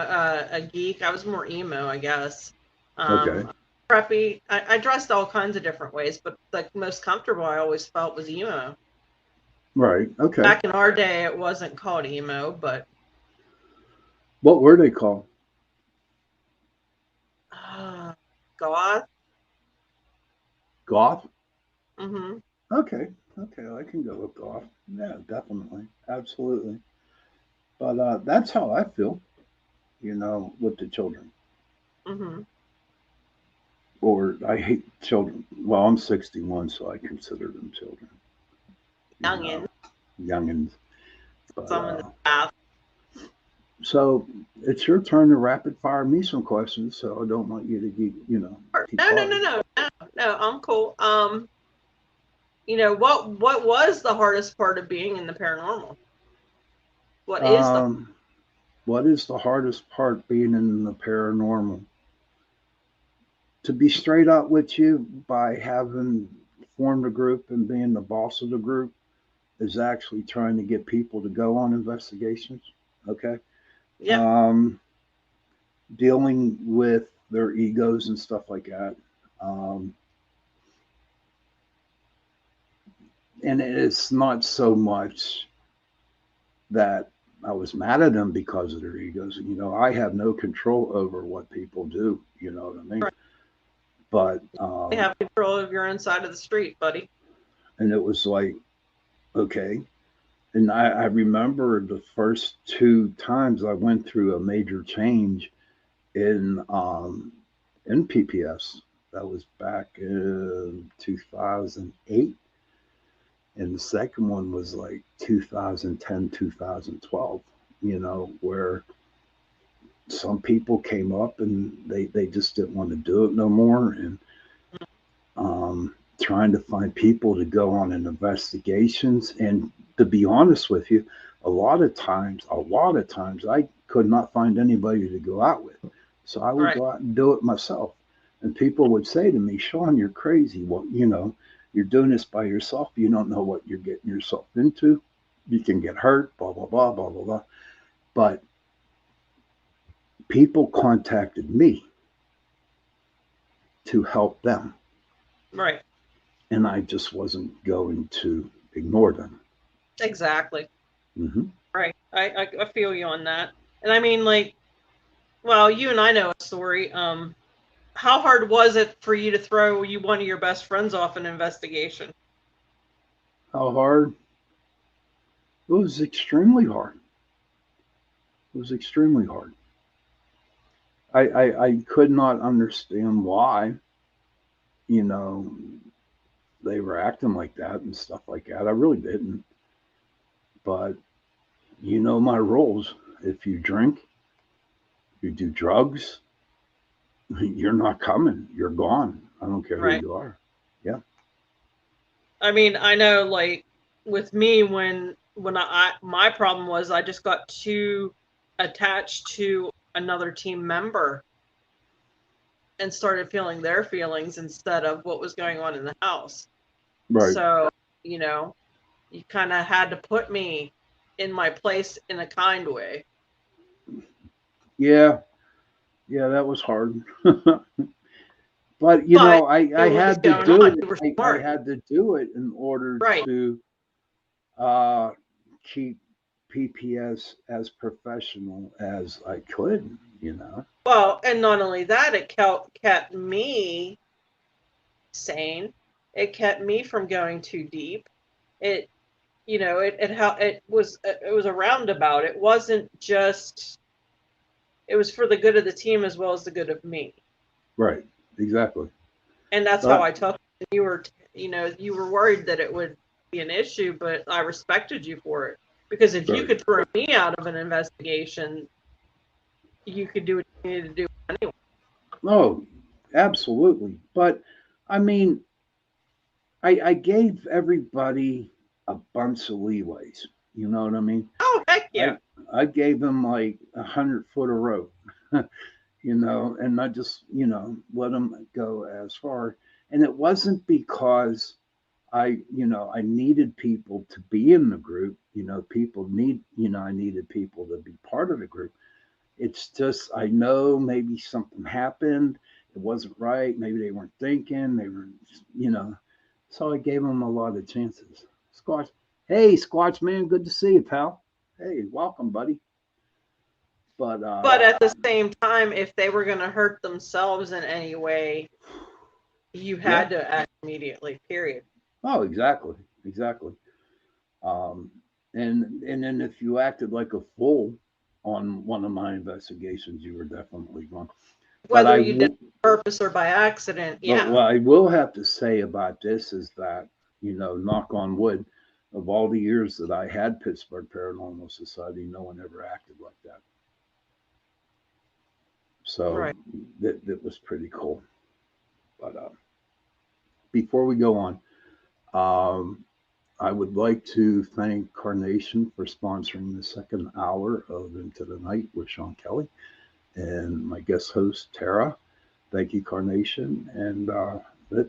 a geek. I was more emo, I guess. Okay. Preppy. I dressed all kinds of different ways, but the most comfortable I always felt was emo. Right. Okay. Back in our day, it wasn't called emo, but What were they called? uh, goth. Goth? Mm-hmm. Okay. Okay. I can go with goth. Yeah, definitely. Absolutely. But that's how I feel, you know, with the children. Mm-hmm. Or I hate children. Well, I'm 61, so I consider them children, you Youngin, know, youngins. But some in the South. so it's your turn to rapid fire me some questions. So I don't want you to keep, you know, keep No, no, no, talking. no, no, no. I'm cool. What was the hardest part of being in the paranormal? What is the Um, what is the hardest part being in the paranormal? To be straight up with you, by having formed a group and being the boss of the group, is actually trying to get people to go on investigations. Okay. yeah, Um, dealing with their egos and stuff like that. Um, and it's not so much that I was mad at them because of their egos. You know, I have no control over what people do. You know what I mean? right. But You have control of your own side of the street, buddy. and it was like, okay. And I remember the first two times I went through a major change in PPS. That was back in 2008, and the second one was like 2010, 2012. You know, where some people came up and they just didn't want to do it no more, and trying to find people to go on in investigations. And to be honest with you, a lot of times I could not find anybody to go out with, so I would Right, go out and do it myself. And people would say to me, Shawn, you're crazy. Well, you know, you're doing this by yourself. You don't know what you're getting yourself into. You can get hurt, blah blah blah blah blah blah. But people contacted me to help them, right, and I just wasn't going to ignore them. exactly. Hmm. Right. I feel you on that. And I mean, like, well, you and I know a story. how hard was it for you to throw one of your best friends off an investigation? How hard? It was extremely hard. It was extremely hard. I could not understand why, you know, they were acting like that and stuff like that. I really didn't. But you know my rules. If you drink, you do drugs, you're not coming. You're gone. I don't care who Right. you are. Yeah. I mean, I know, like, with me, when my problem was I just got too attached to another team member and started feeling their feelings instead of what was going on in the house. Right. So, you know, you kind of had to put me in my place in a kind way. Yeah. Yeah, that was hard. But you But know, I it was had to going do on. it. You were I smart. had to do it in order Right. to uh, keep PPS as professional as I could. You know. Well, and not only that, it kept me sane. It kept me from going too deep. It, you know, it was a roundabout. It wasn't just. It was for the good of the team as well as the good of me. Right. Exactly. And that's how But I took it. You were worried that it would be an issue, but I respected you for it. Because if you right. could throw me out of an investigation, you could do what you needed to do anyway. Oh, absolutely. But I mean, I gave everybody a bunch of leeways. You know what I mean? Oh, heck yeah. I gave them like 100 foot of rope, you know, and I just, you know, let them go as far. And it wasn't because I needed people to be in the group. I needed people to be part of the group. It's just, I know maybe something happened. It wasn't right. Maybe they weren't thinking. They were, you know, so I gave them a lot of chances. Squatch, hey, Squatch man, good to see you, pal. Hey, welcome, buddy. But But at the same time, if they were going to hurt themselves in any way, you yeah, had to act immediately, period. oh, exactly, exactly. Um, and then if you acted like a fool on one of my investigations, you were definitely wrong. But Whether you did it on purpose or by accident, but yeah. what I will have to say about this is that, knock on wood, of all the years that I had Pittsburgh Paranormal Society, no one ever acted like that. So Right. that was pretty cool. But before we go on, um, I would like to thank Carnation for sponsoring the second hour of Into the Night with Shawn Kelly and my guest host, Tara. Thank you, Carnation. And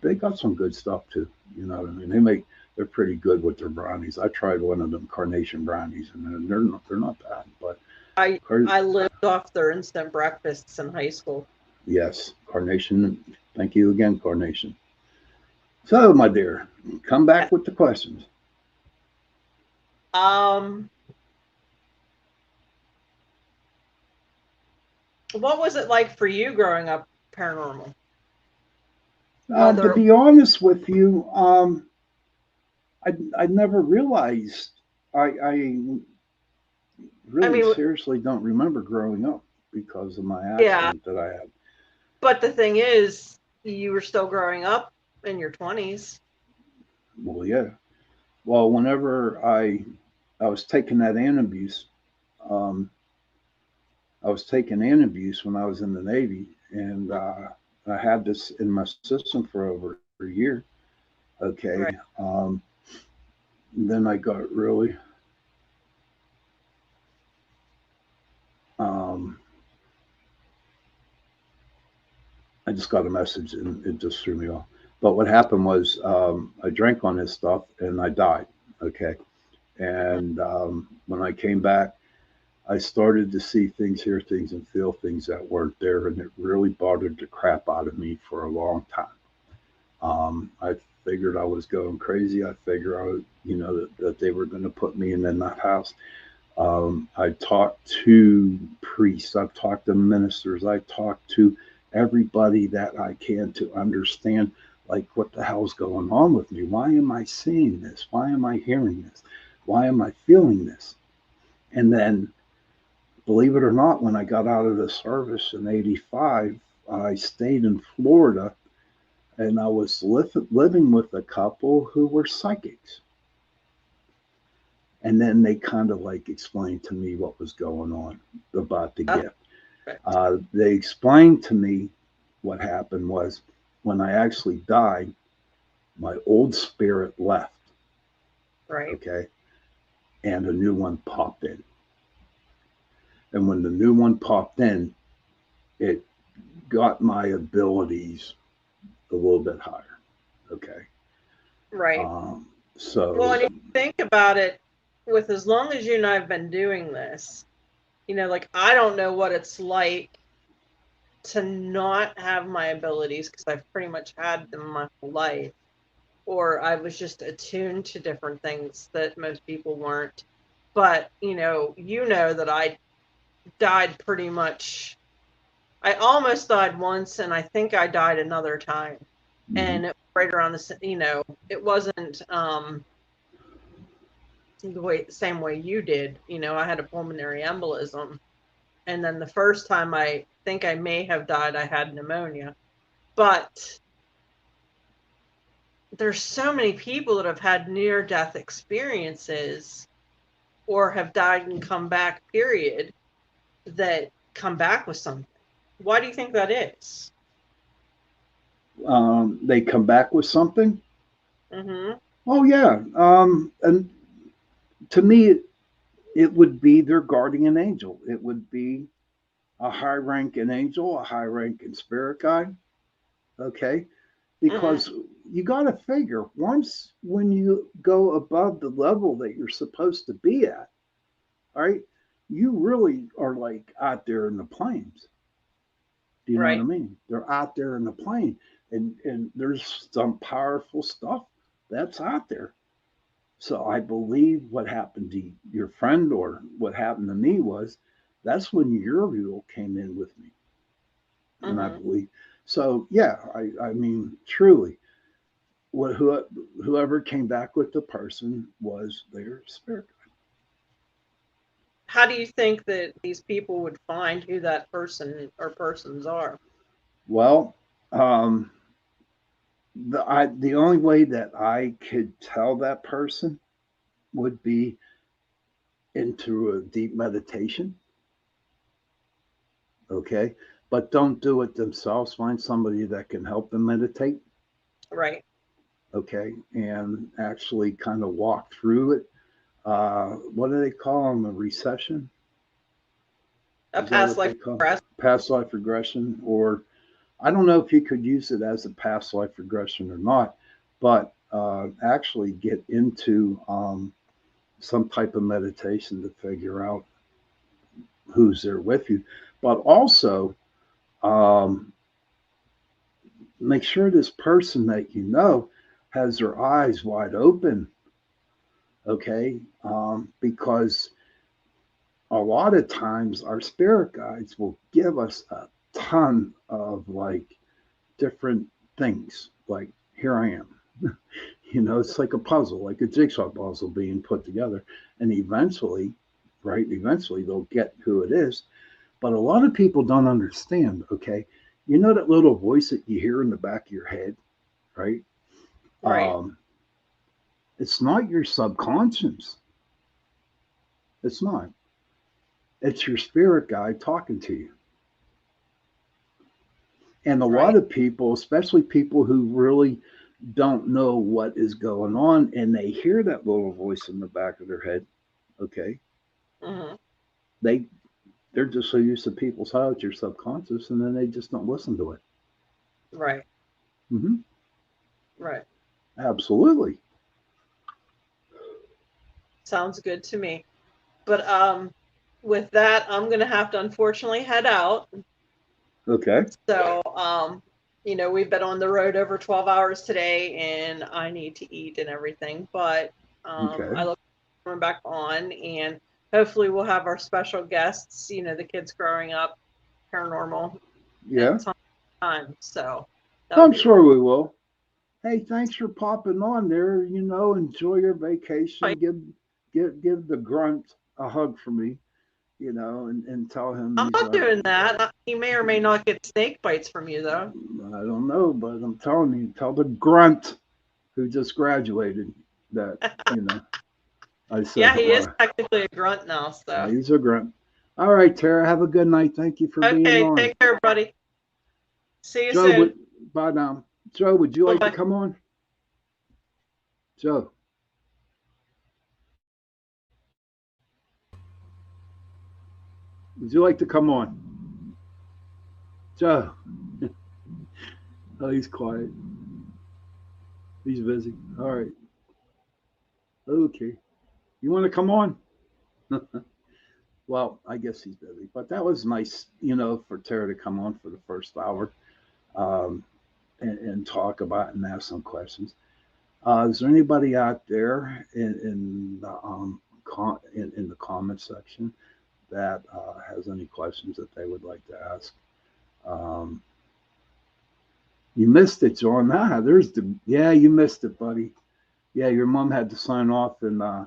they got some good stuff too. You know what I mean? They're pretty good with their brownies. I tried one of them Carnation brownies, and they're not bad. But I lived off their instant breakfasts in high school. yes, Carnation. Thank you again, Carnation. So, my dear, come back with the questions. Um, what was it like for you growing up paranormal? To Whether be honest with you, I never realized. I I really mean, seriously don't remember growing up because of my yeah, accident that I had. but the thing is, you were still growing up in your 20s. Well, yeah. Well, whenever I was taking that antabuse, um, I was taking antabuse when I was in the Navy, and I had this in my system for over a year. Okay. Right. Then I got really um, I just got a message and it just threw me off. But what happened was I drank on this stuff and I died. Okay. And when I came back, I started to see things, hear things, and feel things that weren't there. And it really bothered the crap out of me for a long time. I figured I was going crazy. I figured that they were going to put me in that house. I talked to priests. I've talked to ministers. I talked to everybody that I can to understand, like, what the hell's going on with me? Why am I seeing this? Why am I hearing this? Why am I feeling this? And then, believe it or not, when I got out of the service in '85, I stayed in Florida and I was living with a couple who were psychics. And then they kind of like explained to me what was going on about the That's gift. perfect. They explained to me what happened was when I actually died, my old spirit left, Right. okay, and a new one popped in. And when the new one popped in, it got my abilities a little bit higher, okay. Right. Um, Well, so, and if you think about it, with as long as you and I have been doing this, like I don't know what it's like to not have my abilities because I've pretty much had them my whole life, or I was just attuned to different things that most people weren't. But you know that I died pretty much. I almost died once, and I think I died another time, mhm, and it was right around it wasn't the same way you did. I had a pulmonary embolism, and then the first time I think I may have died, I had pneumonia. But there's so many people that have had near death experiences or have died and come back, period, that come back with something. Why do you think that is? they come back with something. Mm-hmm. Oh yeah, and to me, it would be their guardian angel. It would be a high ranking angel, a high ranking spirit guide. Okay, Mm-hmm. because you got to figure once when you go above the level that you're supposed to be at, all right, you really are like out there in the plains. Do you know what I Right. mean? They're out there in the plane, and there's some powerful stuff that's out there. So I believe what happened to your friend or what happened to me was that's when your rule came in with me, and I Mm-hmm. believe so. Yeah, I mean truly, what whoever came back with the person was their spirit. How do you think that these people would find who that person or persons are? Well, um, the only way that I could tell that person would be into a deep meditation. Okay, but don't do it themselves. Find somebody that can help them meditate. Right. Okay, and actually kind of walk through it. What do they call them? A recession? A Is that past what life they call progress. past life regression? Or I don't know if you could use it as a past life regression or not, but actually get into some type of meditation to figure out who's there with you. But also, um, make sure this person that you know has their eyes wide open, okay? Because a lot of times our spirit guides will give us a ton of like different things. Like, here I am. It's like a puzzle, like a jigsaw puzzle being put together. And eventually, right, eventually they'll get who it is. But a lot of people don't understand, okay? That little voice that you hear in the back of your head, right? Right. Um, it's not your subconscious. It's not. It's your spirit guide talking to you. And a lot Right. of people, especially people who really don't know what is going on, and they hear that little voice in the back of their head, okay, Mm-hmm. they they're just so used to people's how it's your subconscious, and then they just don't listen to it. Right. Hmm. Right. Absolutely. Sounds good to me. But with that, I'm gonna have to unfortunately head out. Okay. So we've been on the road over 12 hours today, and I need to eat and everything. But Okay. I look forward to coming back on, and hopefully we'll have our special guests. The kids growing up paranormal at Yeah. some. time. So that would I'm be sure we will. Hey, thanks for popping on there. Enjoy your vacation. fine. Give the grunt a hug for me. And tell him I'm not doing that. He may or may not get snake bites from you, though. I don't know, but I'm telling you, tell the grunt who just graduated that, you know, I said Yeah, he is hello. technically a grunt now. So He's a grunt. All right, Tara, have a good night. Thank you for being okay, on. take care, buddy. See you Joe, soon. bye now. Joe, would you Bye like to bye. come on? Joe, would you like to come on? Joe. Oh, he's quiet. He's busy. All right. Okay. You want to come on? Well, I guess he's busy. But that was nice, for Tara to come on for the first hour, um, and talk about and ask some questions. Is there anybody out there in the comment section that has any questions that they would like to ask? Um, you missed it, John. Yeah, you missed it, buddy. Yeah, your mom had to sign off and uh,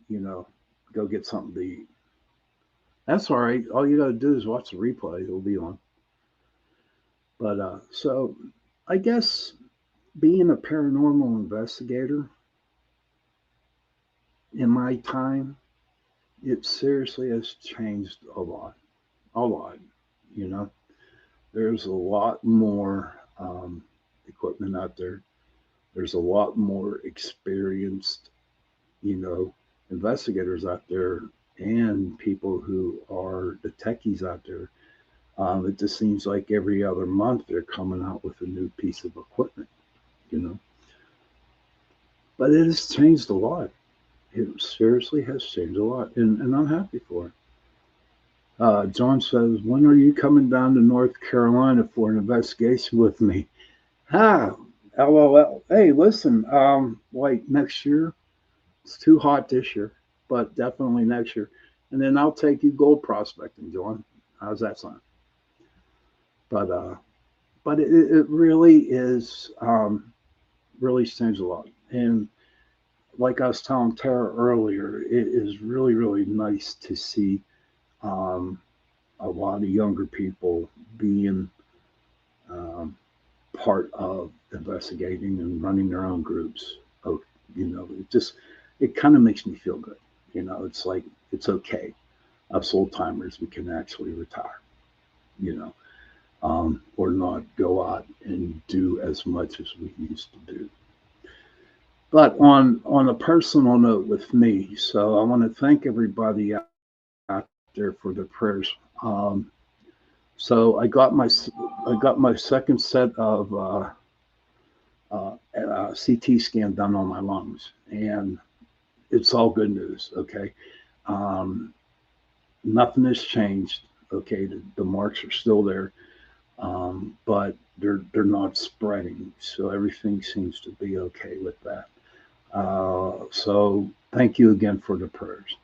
you know go get something to eat. That's all right. All you got to do is watch the replay. It'll be on. But so I guess being a paranormal investigator in my time, it seriously has changed a lot. A lot. You know, there's a lot more equipment out there. There's a lot more experienced, you know, investigators out there and people who are the techies out there. It just seems like every other month they're coming out with a new piece of equipment, you know. But it has changed a lot. It seriously has changed a lot, and I'm happy for it. John says, "When are you coming down to North Carolina for an investigation with me?" Ah, LOL. Hey, listen, like next year. It's too hot this year, but definitely next year. And then I'll take you gold prospecting, John. How's that sound? But it really is really changed a lot. And like I was telling Tara earlier, it is really really nice to see um, a lot of younger people being um, part of investigating and running their own groups. Oh, it kind of makes me feel good. It's like it's okay. Us old timers, we can actually retire. You know, or not go out and do as much as we used to do. But on a personal note with me, so I want to thank everybody out there for their prayers. So I got my second set of CT scan done on my lungs, and it's all good news. Okay, um, nothing has changed. Okay, the marks are still there, but they're not spreading, so everything seems to be okay with that. So thank you again for the prayers.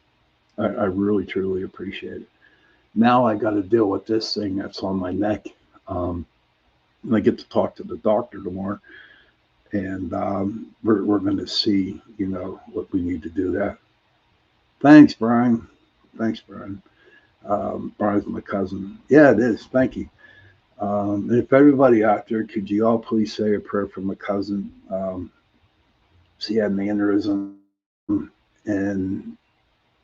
I really truly appreciate it. Now I got to deal with this thing that's on my neck. And I get to talk to the doctor tomorrow, and we're going to see, what we need to do that. Thanks, Brian. Thanks, Brian. Brian's my cousin. Yeah, it is. Thank you. And if everybody out there, could you all please say a prayer for my cousin? She had an aneurysm, and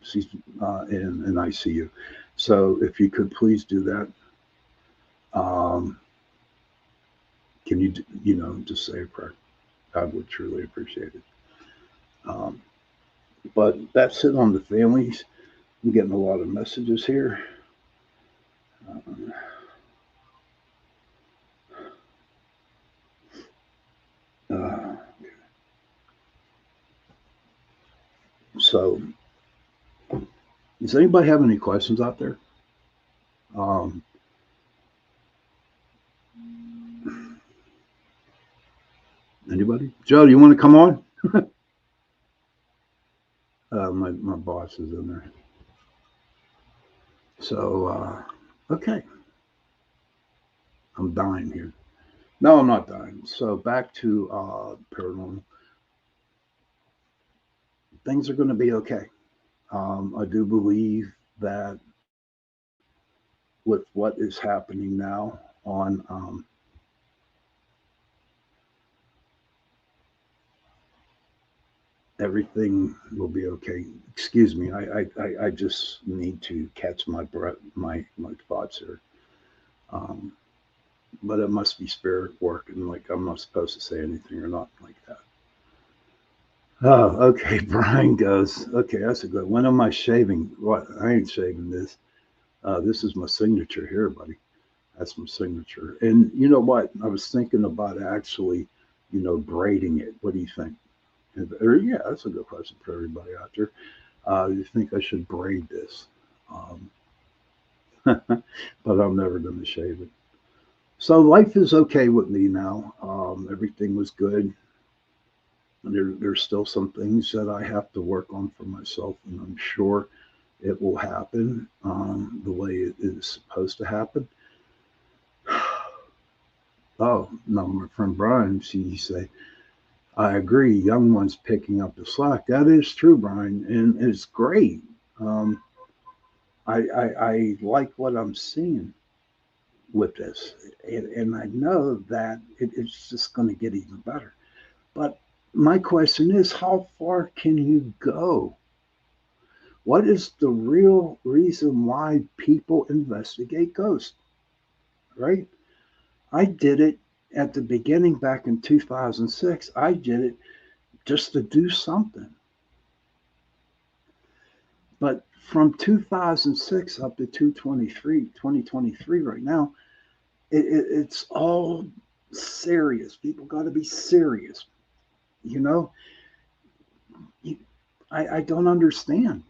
she's in ICU. So if you could please do that. Um, can you, just say a prayer? I would truly appreciate it. Um, but that's it on the families. I'm getting a lot of messages here. Uh, uh, so, does anybody have any questions out there? Um, Anybody? Joe, do you want to come on? My boss is in there. So, okay. I'm dying here. No, I'm not dying. So back to paranormal. Things are going to be okay. I do believe that with what is happening now on everything will be okay. Excuse me. I just need to catch my breath, my thoughts here. Um, but it must be spirit working. Like I'm not supposed to say anything or not like that. Oh, okay. Brian goes, okay, that's a good. When am I shaving? What? I ain't shaving this. This is my signature here, buddy. That's my signature. And you know what? I was thinking about actually, braiding it. What do you think? Or, yeah, that's a good question for everybody out there. You think I should braid this? Um, but I'm never going to shave it. So life is okay with me now. Everything was good. There's still some things that I have to work on for myself, and I'm sure it will happen the way it is supposed to happen. Oh, no, my friend Brian, she say, I agree. Young ones picking up the slack. That is true, Brian, and it's great. Um, I like what I'm seeing with this, and I know that it's just going to get even better. But my question is, how far can you go? What is the real reason why people investigate ghosts, right? I did it at the beginning back in 2006. I did it just to do something. But from 2006 up to 2023 right now, it's all serious. People got to be serious. You know, you, I don't understand.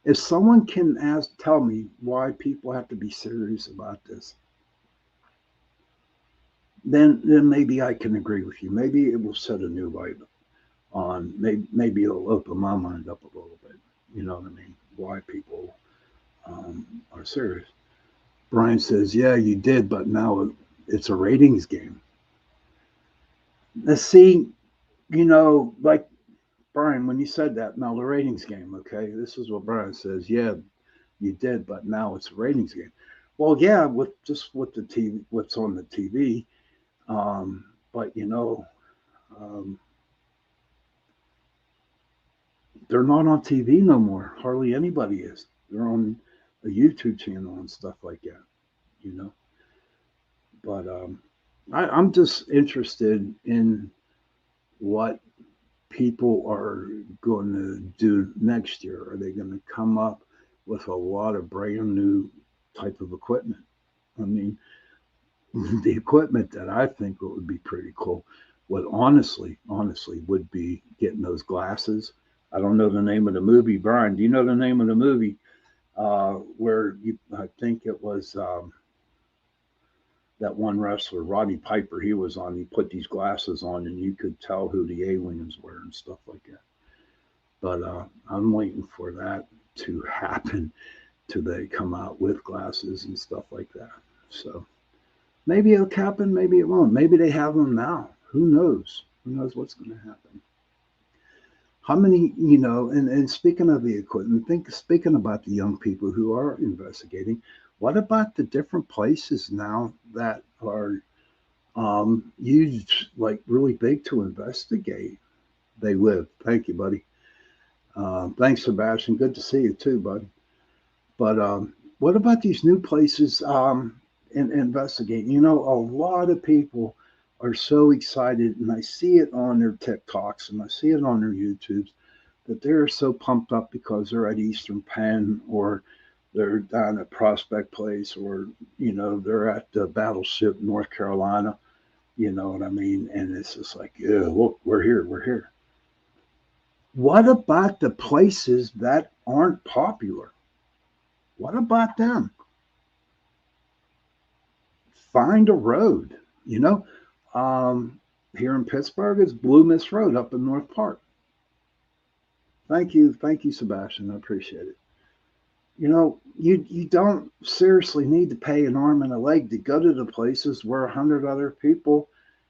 If someone can tell me why people have to be serious about this, then maybe I can agree with you. Maybe it will set a new light on. Maybe it'll open my mind up a little bit. You know what I mean? Why people are serious. Brian says, "Yeah, you did, but now it's a ratings game." Let's see. Like Brian, when you said that, now the ratings game. Okay, this is what Brian says. Yeah, you did, but now it's a ratings game. Well, yeah, with the TV, what's on the TV. Um, but um, they're not on TV no more. Hardly anybody is. They're on a YouTube channel and stuff like that. You know, but I'm just interested in what people are going to do next year. Are they going to come up with a lot of brand new type of equipment? I mean, the equipment that I think would be pretty cool would honestly would be getting those glasses. I don't know the name of the movie. Brian, do you know the name of the movie? Where I think it was that one wrestler, Roddy Piper, he was on. He put these glasses on, and you could tell who the aliens were and stuff like that. But I'm waiting for that to happen till they come out with glasses and stuff like that. So maybe it'll happen, maybe it won't. Maybe they have them now. Who knows? Who knows what's going to happen? How many, and speaking of the equipment, speaking about the young people who are investigating, what about the different places now that are used like really big to investigate? They live. Thank you, buddy. Thanks, Sebastian. Good to see you too, bud. But what about these new places in investigating? A lot of people are so excited, and I see it on their TikToks and I see it on their YouTubes that they're so pumped up because they're at Eastern Penn or they're down at Prospect Place or they're at the Battleship North Carolina. You know what I mean? And it's just like, yeah, look, we're here, we're here. What about the places that aren't popular? What about them? Find a road. You know, here in Pittsburgh, it's Blue Mist Road up in North Park. Thank you, Sebastian. I appreciate it. You don't seriously need to pay an arm and a leg to go to the places where 100 other people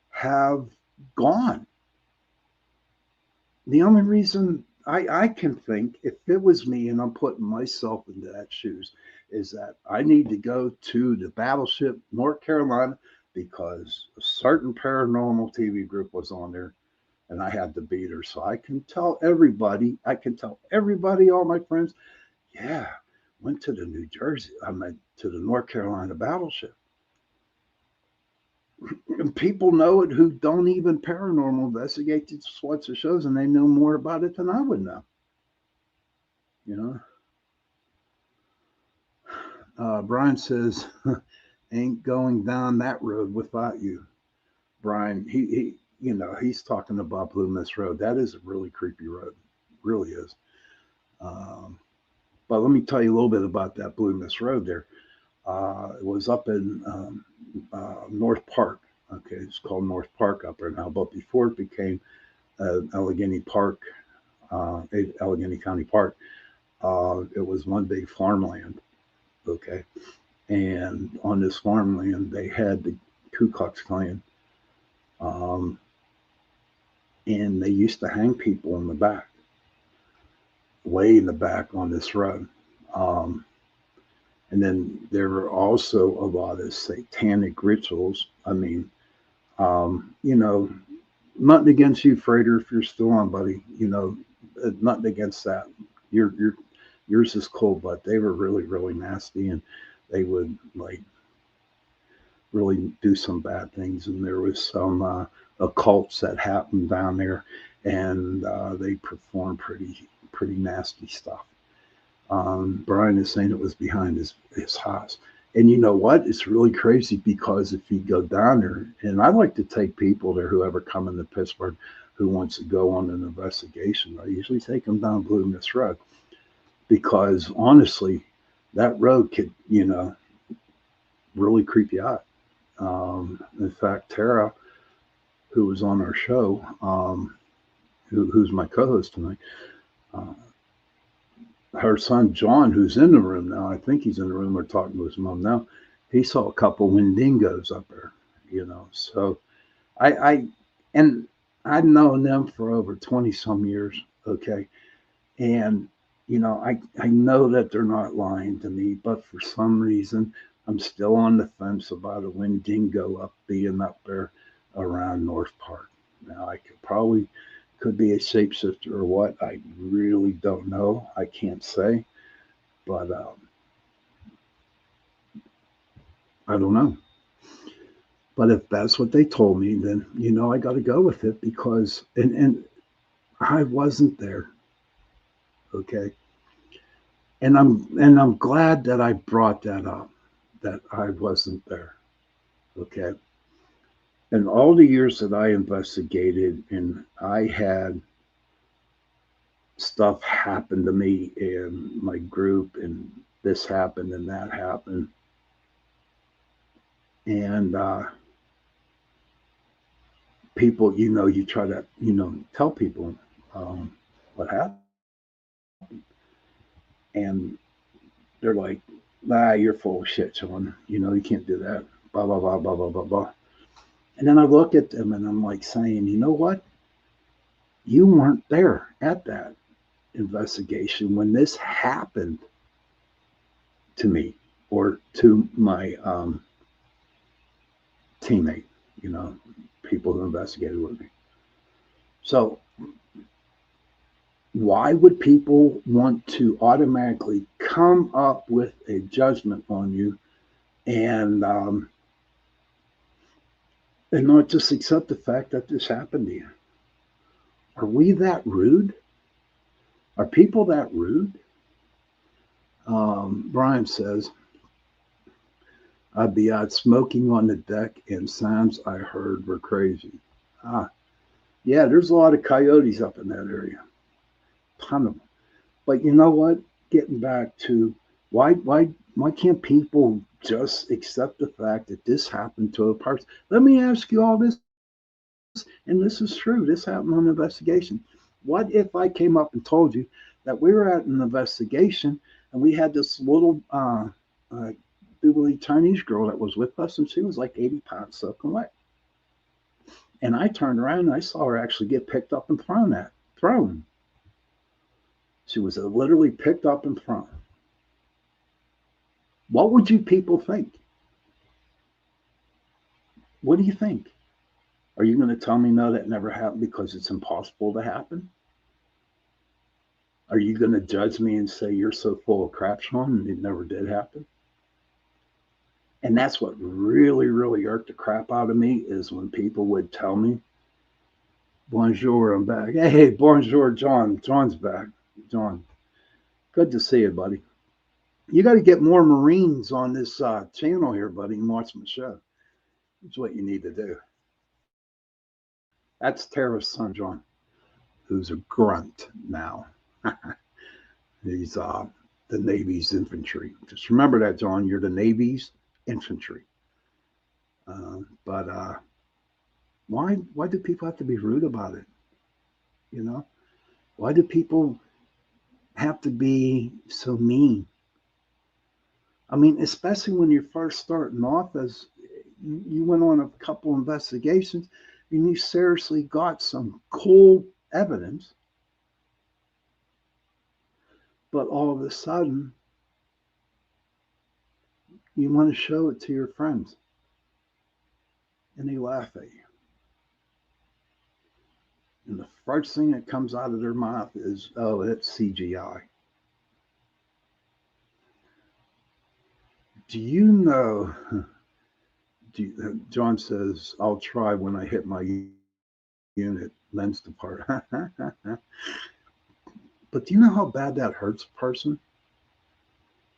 have gone. The only reason I can think, if it was me and I'm putting myself into that shoes, is that I need to go to the battleship North Carolina because a certain paranormal TV group was on there and I had to beat her. So I can tell everybody, all my friends, yeah, went to the New Jersey, I meant to the North Carolina battleship. And people know it who don't even paranormal investigate these sorts of shows, and they know more about it than I would know. You know, Brian says, "Ain't going down that road without you." Brian, he's talking about Blue Mist Road. That is a really creepy road, really is. Um, but let me tell you a little bit about that Blue Mist Road there. It was up in North Park. Okay, it's called North Park up there now. But before it became Allegheny Park, Allegheny County Park, it was one big farmland. Okay, and on this farmland they had the Ku Klux Klan, um, and they used to hang people in the back, way in the back on this road. Um, and then there were also a lot of satanic rituals. I mean, you know, nothing against you, Frater, if you're still on, buddy. Nothing against that. Yours is cool, but they were really, really nasty, and they would like really do some bad things. And there was some occults that happened down there, and they performed pretty nasty stuff. Brian is saying it was behind his house. And you know what? It's really crazy because if you go down there, and I like to take people there, whoever come into Pittsburgh who wants to go on an investigation, I usually take them down Blue Mist Road because honestly, that road could, really creep you out. In fact, Tara, who was on our show, who's my co-host tonight, uh, her son John, who's in the room now, I think he's in the room or talking to his mom now. He saw a couple Wendigos up there, So I and I've known them for over 20 some years. Okay, and I know that they're not lying to me, but for some reason I'm still on the fence about a Wendigo up being up there around North Park. Now I could be a shapeshifter or what. I really don't know. I can't say, but I don't know. But if that's what they told me, then I got to go with it because and I wasn't there. Okay, and I'm glad that I brought that up, that I wasn't there. Okay, and all the years that I investigated, and I had stuff happen to me in my group, and this happened and that happened, and people, you try to, tell people what happened, and they're like, "Nah, you're full of shit, Shawn. You can't do that." Blah blah blah blah blah blah blah. And then I look at them and I'm like saying, you know what? You weren't there at that investigation when this happened to me or to my teammate, you know, people who investigated with me. So why would people want to automatically come up with a judgment on you and um, and not just accept the fact that this happened to you? Are we that rude? Are people that rude? Brian says, I'd be out smoking on the deck, and sounds I heard were crazy. Ah, yeah, there's a lot of coyotes up in that area, ton of them. But you know what? Getting back to why can't people just accept the fact that this happened to a person? Let me ask you all this, and this is true. This happened on an investigation. What if I came up and told you that we were at an investigation And we had this little little Chinese girl that was with us, and she was like 80 pounds soaking wet. And I turned around and I saw her actually get picked up and thrown. She was literally picked up and thrown. What would you people think? What do you think? Are you going to tell me no, that never happened because it's impossible to happen? Are you going to judge me and say you're so full of crap, Shawn, and it never did happen? And that's what really, really irked the crap out of me, is when people would tell me, bonjour, I'm back. Hey, bonjour, John. John's back. John, good to see you, buddy. You got to get more Marines on this channel here, buddy, and watch my show. That's what you need to do. That's Tara's son, John, who's a grunt now. He's the Navy's infantry. Just remember that, John. You're the Navy's infantry. But why do people have to be rude about it? You know, why do people have to be so mean? I mean, especially when you're first starting off, as you went on a couple investigations and you seriously got some cool evidence, but all of a sudden you want to show it to your friends and they laugh at you. And the first thing that comes out of their mouth is, oh, it's CGI. Do you know? John says, I'll try when I hit my unit lens depart. But do you know how bad that hurts a person?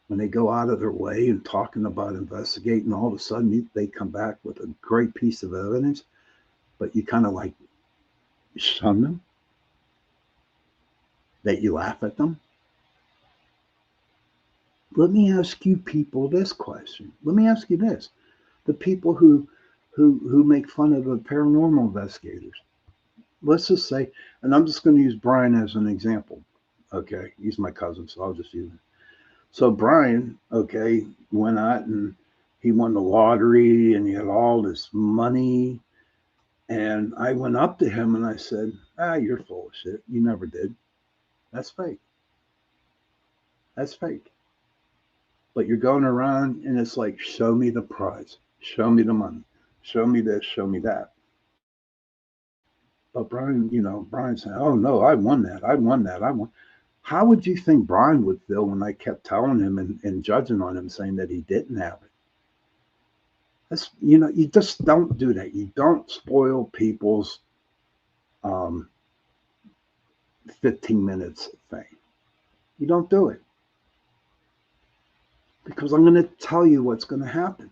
When they go out of their way and talking about investigating, all of a sudden they come back with a great piece of evidence, but you kind of like shun them, that you laugh at them. Let me ask you people this question. Let me ask you this. The people who make fun of the paranormal investigators. Let's just say, and I'm just going to use Brian as an example. Okay, he's my cousin, so I'll just use him. So Brian, okay, went out and he won the lottery and he had all this money. And I went up to him and I said, you're full of shit. You never did. That's fake. That's fake. But you're going around and it's like, show me the prize. Show me the money. Show me this. Show me that. But Brian, Brian said, oh no, I won that. I won that. I won. How would you think Brian would feel when I kept telling him and judging on him, saying that he didn't have it? That's, you just don't do that. You don't spoil people's 15 minutes thing. You don't do it. Because I'm going to tell you what's going to happen.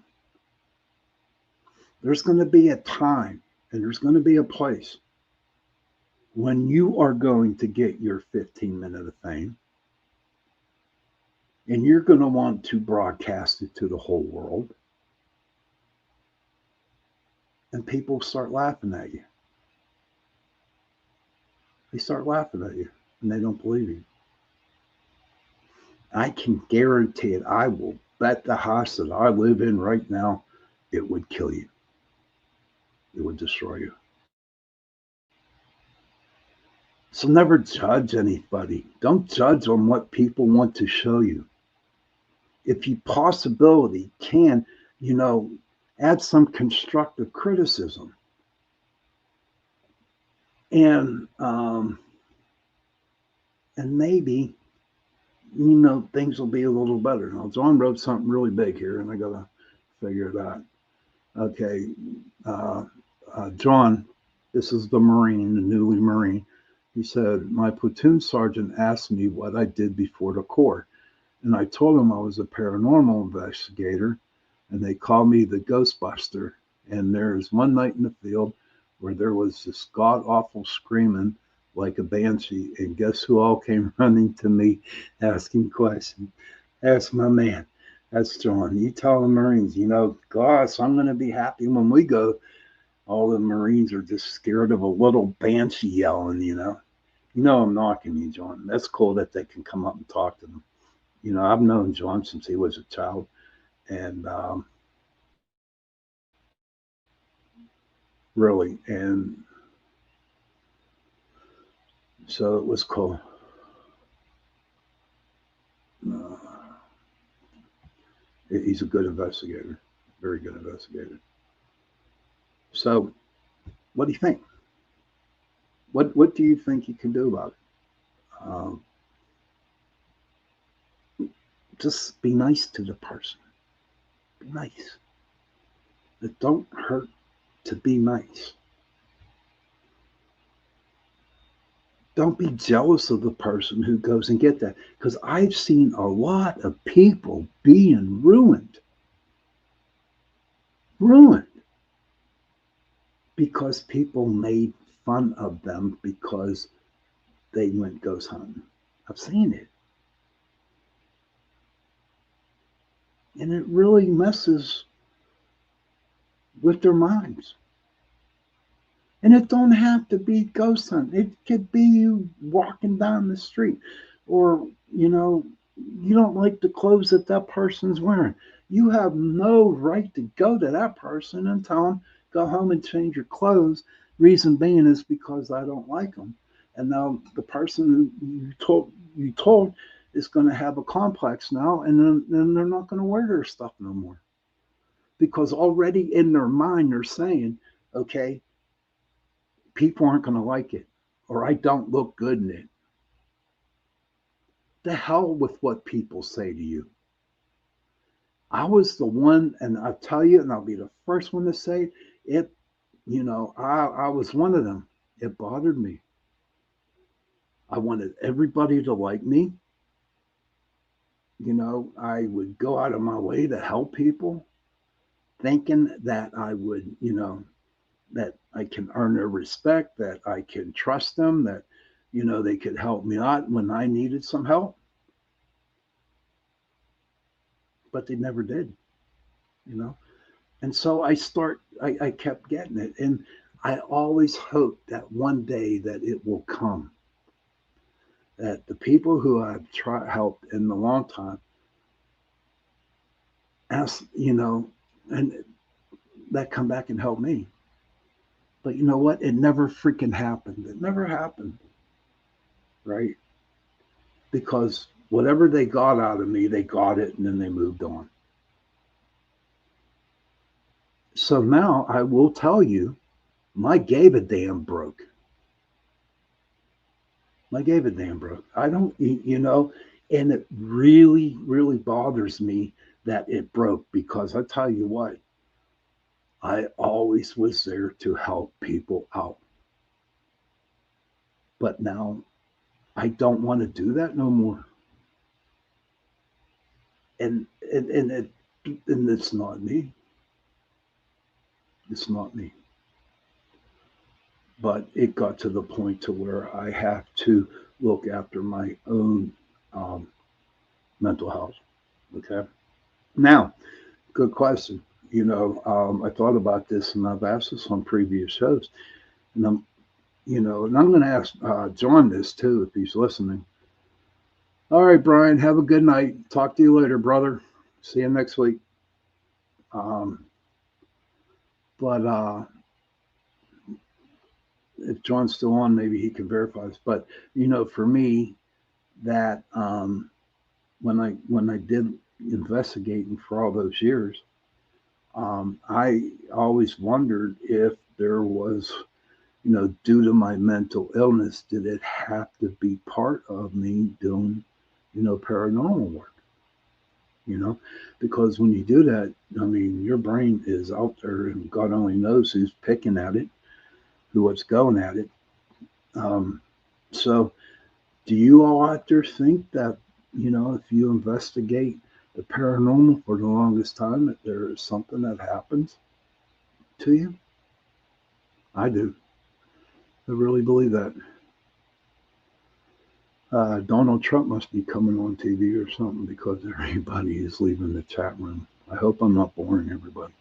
There's going to be a time and there's going to be a place when you are going to get your 15-minute of fame and you're going to want to broadcast it to the whole world. And people start laughing at you. They start laughing at you and they don't believe you. I can guarantee it. I will bet the house that I live in right now, it would kill you. It would destroy you. So never judge anybody. Don't judge on what people want to show you. If you possibility can, add some constructive criticism. And maybe, things will be a little better. Now, John wrote something really big here, and I got to figure it out. Okay. John, this is the Marine, the newly Marine. He said, my platoon sergeant asked me what I did before the Corps. And I told him I was a paranormal investigator, and they called me the Ghostbuster. And there's one night in the field where there was this god-awful screaming like a banshee. And guess who all came running to me asking questions? That's my man. That's John. You tell the Marines, gosh, I'm going to be happy when we go. All the Marines are just scared of a little banshee yelling, I'm knocking you, John. That's cool that they can come up and talk to them. You know, I've known John since he was a child, and really, and so it was cool. Uh, he's a good investigator, very good investigator. So, what do you think? What do you think you can do about it? Just be nice to the person. Be nice. It don't hurt to be nice. Don't be jealous of the person who goes and get that, because I've seen a lot of people being ruined because people made fun of them because they went ghost hunting. I've seen it. And it really messes with their minds. And it don't have to be ghost hunting. It could be you walking down the street, or, you don't like the clothes that that person's wearing. You have no right to go to that person and tell them, go home and change your clothes. Reason being is because I don't like them. And now the person you told is going to have a complex now, and then they're not going to wear their stuff no more, because already in their mind they're saying, okay, people aren't going to like it, or I don't look good in it. The hell with what people say to you. I was the one, and I'll tell you, and I'll be the first one to say it. I was one of them. It bothered me. I wanted everybody to like me. I would go out of my way to help people, thinking that I would, that I can earn their respect, that I can trust them, that, they could help me out when I needed some help. But they never did, you know. And so I kept getting it. And I always hope that one day that it will come, that the people who I've helped in a long time ask, and that come back and help me. But you know what? It never freaking happened. It never happened, right? Because whatever they got out of me, they got it and then they moved on. So now I will tell you, my gave a damn broke. My gave a damn broke. I don't, and it really, really bothers me that it broke, because I tell you what, I always was there to help people out. But now I don't want to do that no more. And it's not me. It's not me. But it got to the point to where I have to look after my own um, mental health. Okay. Now, good question. I thought about this, and I've asked this on previous shows, and I'm going to ask John this too if he's listening. All right, Brian, have a good night. Talk to you later, brother. See you next week. Um, but if John's still on, maybe he can verify this. But for me, that when I did investigating for all those years, I always wondered if there was, due to my mental illness, did it have to be part of me doing, paranormal work? You know, because when you do that, I mean, your brain is out there, and God only knows who's picking at it, what's going at it. Um, so, do you all out there think that, if you investigate the paranormal for the longest time, that there is something that happens to you? I do. I really believe that. Donald Trump must be coming on TV or something, because everybody is leaving the chat room. I hope I'm not boring everybody.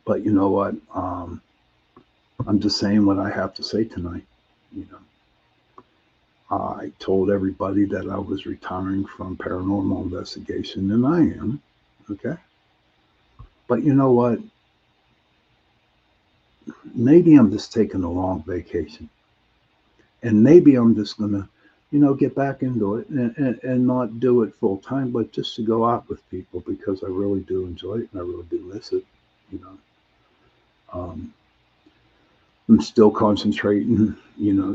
But you know what? I'm just saying what I have to say tonight. You know, I told everybody that I was retiring from paranormal investigation, and I am. Okay. But you know what? Maybe I'm just taking a long vacation. And maybe I'm just going to, get back into it and not do it full time, but just to go out with people because I really do enjoy it and I really do miss it. You know, um, I'm still concentrating,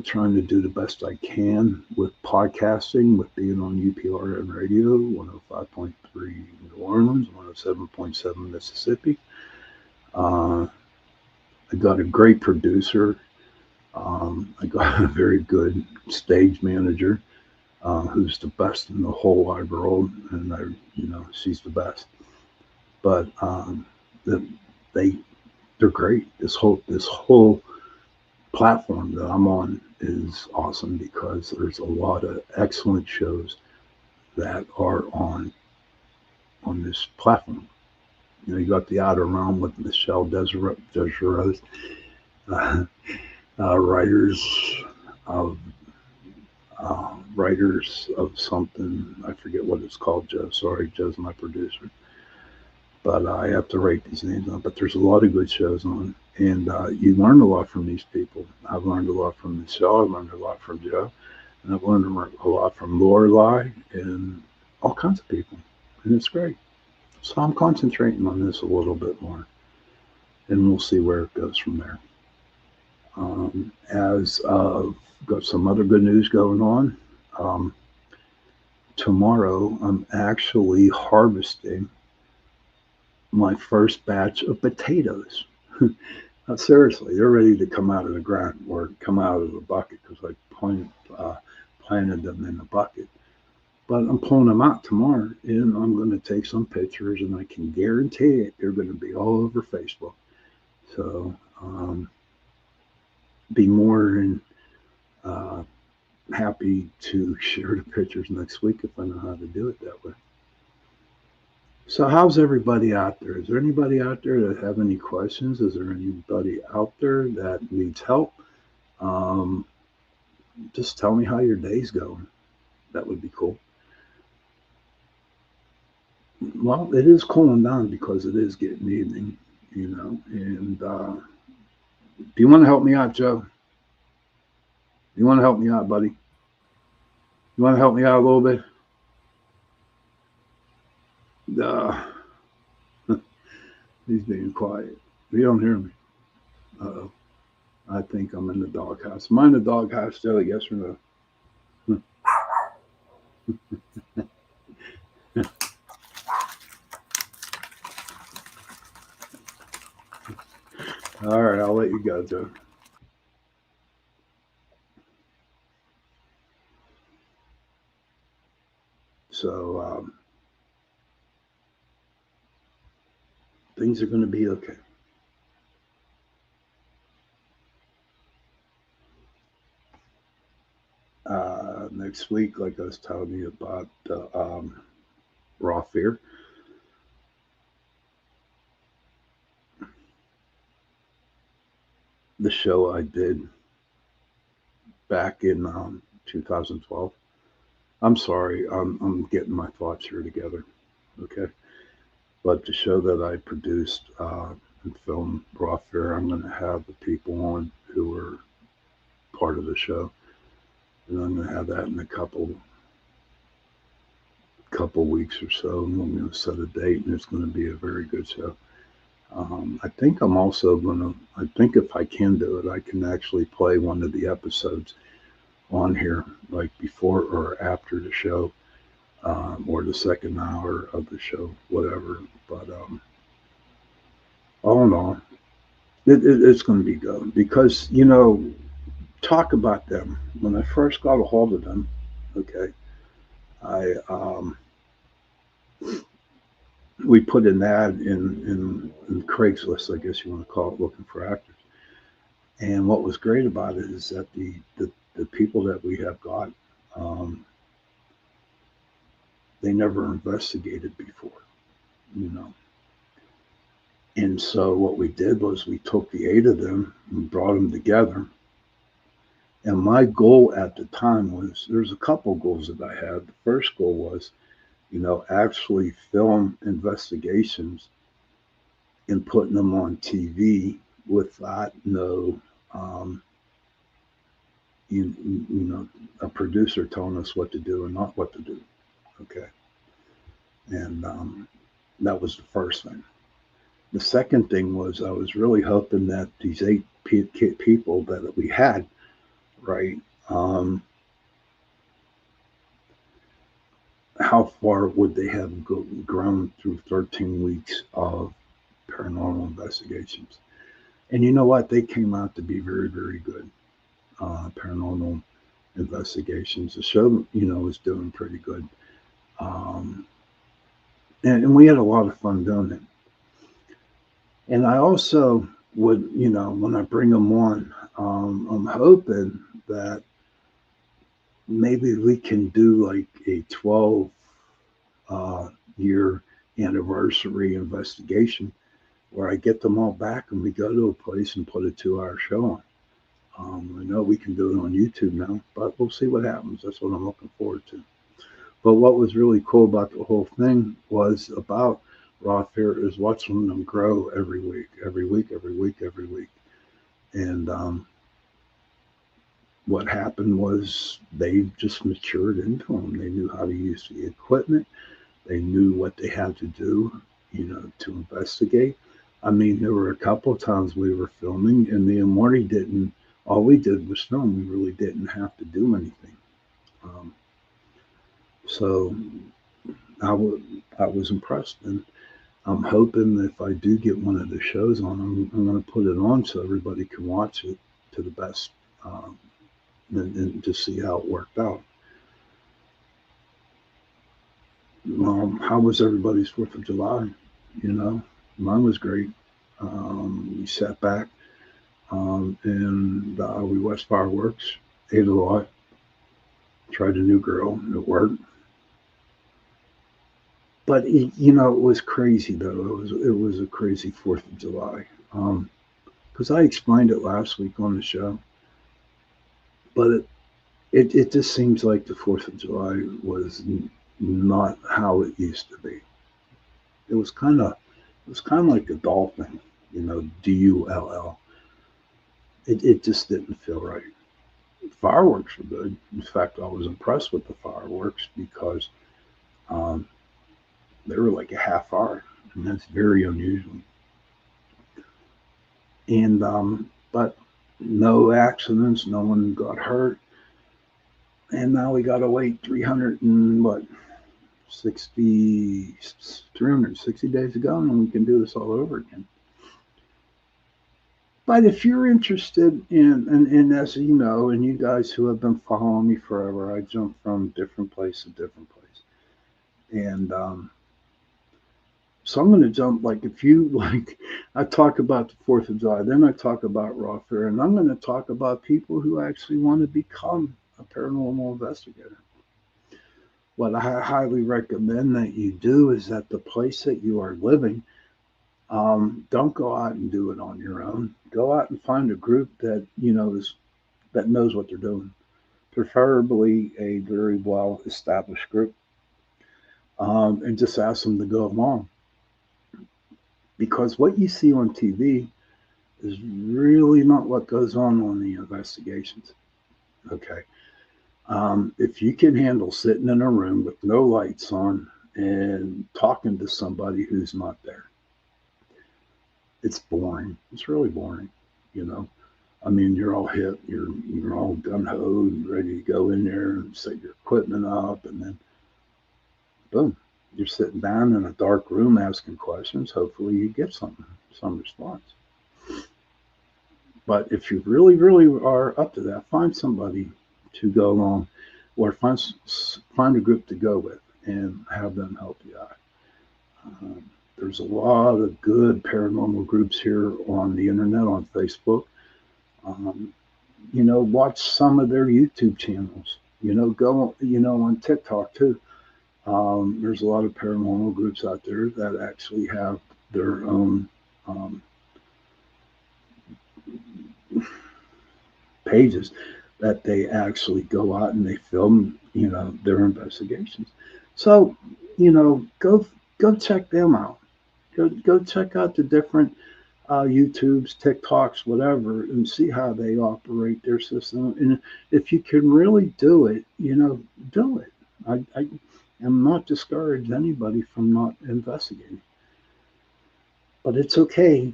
trying to do the best I can with podcasting, with being on UPRN radio, 105.3 New Orleans, 107.7 Mississippi. I got a great producer. I got a very good stage manager who's the best in the whole wide world, and she's the best. But the, they they're great. This whole platform that I'm on is awesome because there's a lot of excellent shows that are on this platform. You got the Outer Realm with Michelle Desirose, uh, writers of writers of something. I forget what it's called, Joe. Sorry, Joe's my producer. But I have to write these names on. But there's a lot of good shows on. And you learn a lot from these people. I've learned a lot from Michelle. I've learned a lot from Joe. And I've learned a lot from Lorelai and all kinds of people. And it's great. So I'm concentrating on this a little bit more. And we'll see where it goes from there. As got some other good news going on. Um, Tomorrow, I'm actually harvesting my first batch of potatoes. Seriously, they're ready to come out of the ground or come out of the bucket because planted them in the bucket. But I'm pulling them out tomorrow, and I'm going to take some pictures, and I can guarantee it, they're going to be all over Facebook. So be more than happy to share the pictures next week if I know how to do it that way. So how's everybody out there? Is there anybody out there that have any questions? Is there anybody out there that needs help? Um, just tell me how your day's going. That would be cool. Well, it is cooling down because it is getting evening, And do you want to help me out, Joe? You want to help me out, buddy? You want to help me out a little bit? Uh, he's being quiet. You don't hear me. Uh-oh. I think I'm in the doghouse. Am I in the doghouse, Joe? Yes or no? All right, I'll let you go, Joe. So things are going to be okay. Next week, like I was telling you about raw fear, the show I did back in 2012. I'm sorry, I'm getting my thoughts here together. Okay. But the show that I produced and filmed, Raw Fear, I'm going to have the people on who are part of the show. And I'm going to have that in a couple weeks or so. And I'm going to set a date, and it's going to be a very good show. I think I'm also going to, I think if I can do it, I can actually play one of the episodes on here, like before or after the show, or the second hour of the show, whatever. But all in all, it's going to be good because, talk about them. When I first got a hold of them, okay, I we put an ad in Craigslist, I guess you want to call it, looking for actors. And what was great about it is that the people that we have got, um, they never investigated before, you know. And so what we did was we took the 8 of them and brought them together, And my goal at the time was, there's a couple goals that I had. The first goal was, actually film investigations and putting them on TV without no, um, you know, a producer telling us what to do and not what to do. Okay. And that was the first thing. The second thing was, I was really hoping that these eight people that we had, right? How far would they have grown through 13 weeks of paranormal investigations? And you know what? They came out to be very, very good paranormal investigations. The show, was doing pretty good. Um, and we had a lot of fun doing it. And I also would, when I bring them on, I'm hoping that maybe we can do like a 12 uh, year anniversary investigation where I get them all back and we go to a place and put a 2-hour show on. I know we can do it on YouTube now, but we'll see what happens. That's what I'm looking forward to. But what was really cool about the whole thing was about Raw Fair is watching them grow every week, every week, every week, every week. And what happened was they just matured into them. They knew how to use the equipment. They knew what they had to do, to investigate. I mean, there were a couple of times we were filming, and me and Marty didn't. All we did was film. We really didn't have to do anything. Um, so I was impressed, and I'm hoping if I do get one of the shows on, I'm going to put it on so everybody can watch it to the best, and just see how it worked out. How was everybody's 4th of July? You know, mine was great. We sat back, and we watched fireworks, ate a lot, tried a new grill, it worked. But it was crazy though. It was a crazy 4th of July. Because I explained it last week on the show, but it just seems like the 4th of July was not how it used to be. It was kind of like the doll thing, Dull. It just didn't feel right. Fireworks were good. In fact, I was impressed with the fireworks because um, they were like a half hour, and that's very unusual. And but no accidents, no one got hurt, and now we got to wait 300 and what 60 360 days ago, and we can do this all over again. But if you're interested in as you know, and you guys who have been following me forever, I jump from different place to different place. And so I'm going to jump, like, if you like, I talk about the 4th of July, then I talk about Raw Fair, and I'm going to talk about people who actually want to become a paranormal investigator. What I highly recommend that you do is at the place that you are living, don't go out and do it on your own. Go out and find a group that that knows what they're doing, preferably a very well established group, and just ask them to go along. Because what you see on TV is really not what goes on the investigations. Okay. If you can handle sitting in a room with no lights on and talking to somebody who's not there, it's boring. It's really boring, you know. I mean, you're all hip, you're all gun ho and ready to go in there and set your equipment up, and then boom, you're sitting down in a dark room asking questions. Hopefully, you get some response. But if you really, really are up to that, find somebody to go along, or find a group to go with and have them help you out. There's a lot of good paranormal groups here on the internet, on Facebook. Um, watch some of their YouTube channels. Go, on TikTok too. There's a lot of paranormal groups out there that actually have their own um, pages. that they actually go out and they film, their investigations. So, go check them out. Go check out the different YouTubes, TikToks, whatever, and see how they operate their system. And if you can really do it, do it. I am not discouraged anybody from not investigating, but it's okay.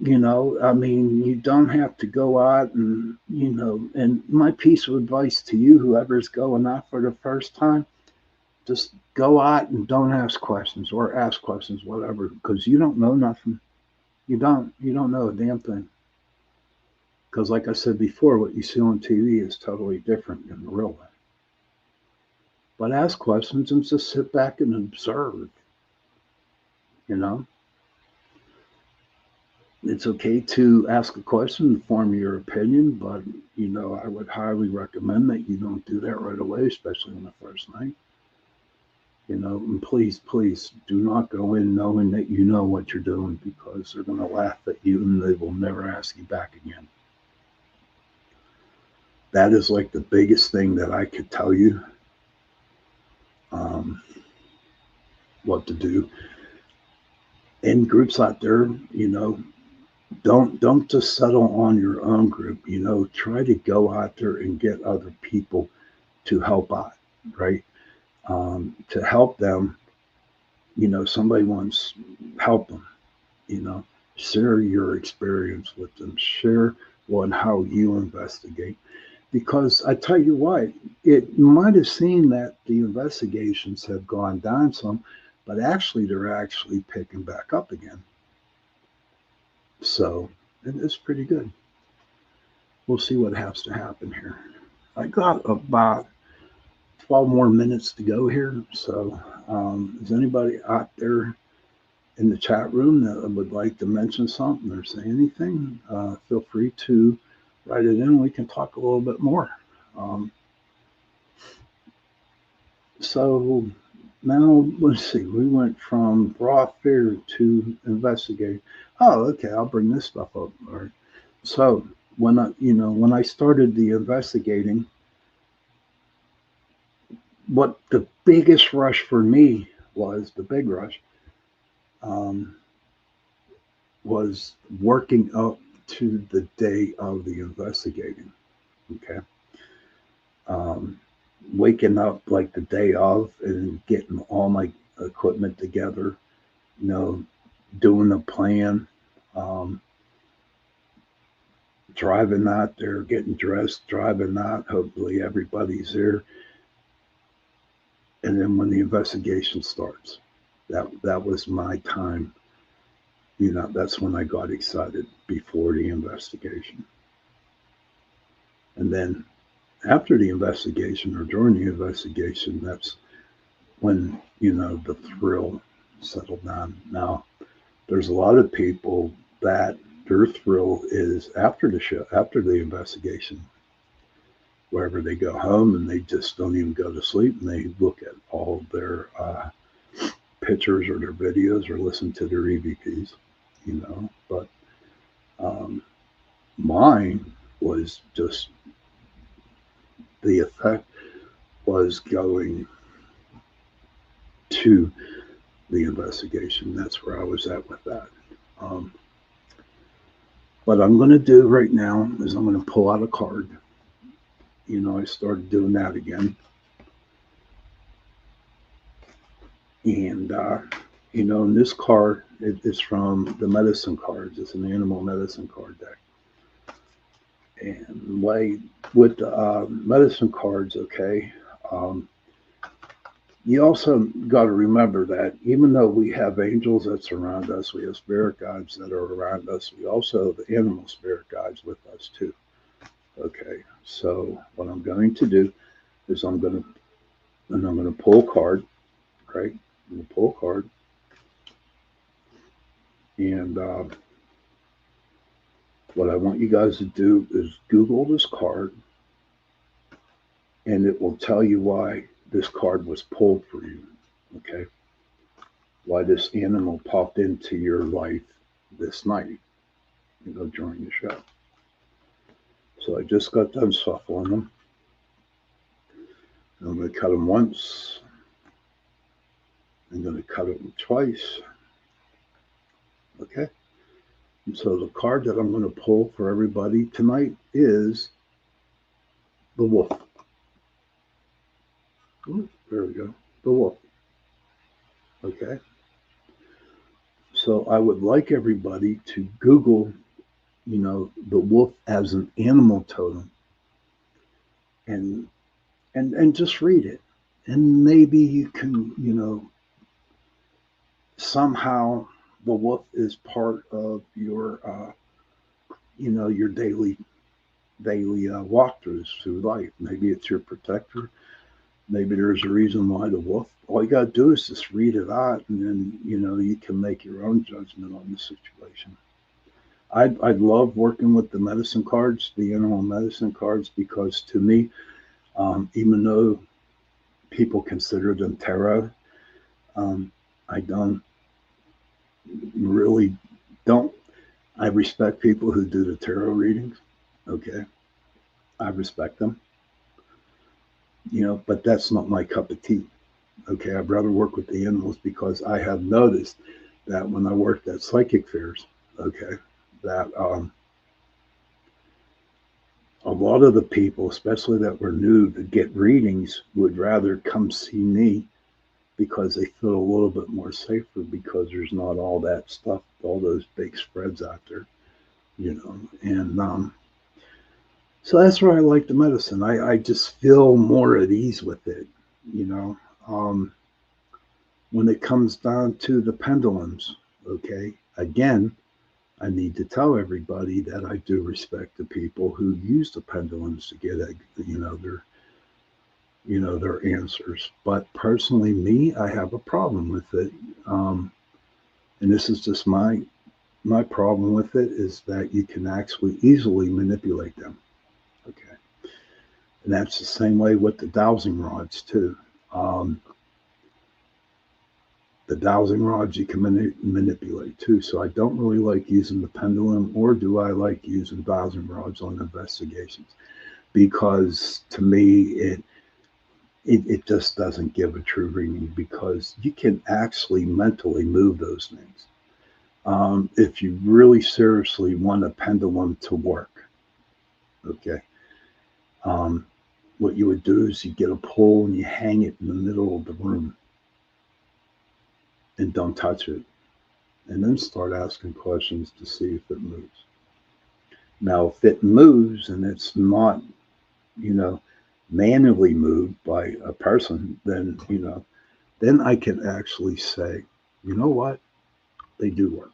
I mean, you don't have to go out and my piece of advice to you, whoever's going out for the first time, just go out and don't ask questions or ask questions, whatever, because you don't know nothing. You don't know a damn thing. Because, like I said before, what you see on TV is totally different than the real one. But ask questions and just sit back and observe. You know, it's okay to ask a question and form your opinion, but I would highly recommend that you don't do that right away, especially on the first night. And please do not go in knowing that you know what you're doing, because they're going to laugh at you and they will never ask you back again. That is like the biggest thing that I could tell you what to do. In groups out there, don't just settle on your own group. Try to go out there and get other people to help out, right? To help them. Somebody wants help them. Share your experience with them. Share how you investigate. Because I tell you what, it might have seemed that the investigations have gone down some, but actually they're actually picking back up again. So it's pretty good. We'll see what has to happen here. I got about 12 more minutes to go here. So is anybody out there in the chat room that would like to mention something or say anything? Feel free to write it in. We can talk a little bit more. So now let's see. We went from raw fear to investigate. Oh, okay. I'll bring this stuff up. All right. So when I started the investigating, what the biggest rush for me was, the big rush, was working up to the day of the investigating. Okay. Waking up like the day of and getting all my equipment together, doing a plan, driving out there, getting dressed, driving out. Hopefully everybody's there. And then when the investigation starts, that was my time. That's when I got excited, before the investigation. And then after the investigation or during the investigation, that's when, the thrill settled down. Now, there's a lot of people that their thrill is after the show, after the investigation, wherever they go home and they just don't even go to sleep and they look at all their pictures or their videos or listen to their EVPs, but mine was just, the effect was going to the investigation. That's where I was at with that. What I'm going to do right now is I'm going to pull out a card. I started doing that again. And, in this card, it's from the medicine cards. It's an animal medicine card deck. And with the medicine cards, okay, you also got to remember that even though we have angels that surround us, we have spirit guides that are around us, we also have the animal spirit guides with us too. Okay, so what I'm going to do is I'm going to pull a card, right? I'm going to pull a card. And what I want you guys to do is Google this card, and it will tell you why this card was pulled for you, okay? Why this animal popped into your life this night, during the show. So I just got done shuffling them. I'm going to cut them once. I'm going to cut them twice. Okay. And so the card that I'm going to pull for everybody tonight is the wolf. Ooh, there we go. The wolf. Okay. So I would like everybody to Google, the wolf as an animal totem, and and just read it, and maybe you can, somehow the wolf is part of your daily walkthroughs through life. Maybe it's your protector. Maybe there's a reason why the wolf. All you got to do is just read it out, and then you can make your own judgment on the situation. I love working with the medicine cards, the animal medicine cards, because to me, even though people consider them tarot, I don't really don't. I respect people who do the tarot readings. Okay, I respect them. But that's not my cup of tea. Okay, I'd rather work with the animals because I have noticed that when I worked at psychic fairs, okay, that a lot of the people, especially that were new to get readings, would rather come see me because they feel a little bit more safer because there's not all that stuff, all those big spreads out there, and so that's why I like the medicine. I just feel more at ease with it, you know. Um, when it comes down to the pendulums, okay, again, I need to tell everybody that I do respect the people who use the pendulums to get, their answers. But personally, me, I have a problem with it, and this is just my problem with it is that you can actually easily manipulate them. Okay, and that's the same way with the dowsing rods too. Um, the dowsing rods you can manipulate too. So I don't really like using the pendulum, or do I like using dowsing rods on investigations? Because to me, it just doesn't give a true reading because you can actually mentally move those things. If you really seriously want a pendulum to work, okay, um, what you would do is you get a pole and you hang it in the middle of the room and don't touch it, and then start asking questions to see if it moves. Now, if it moves and it's not, you know, manually moved by a person, then I can actually say, you know what, they do work.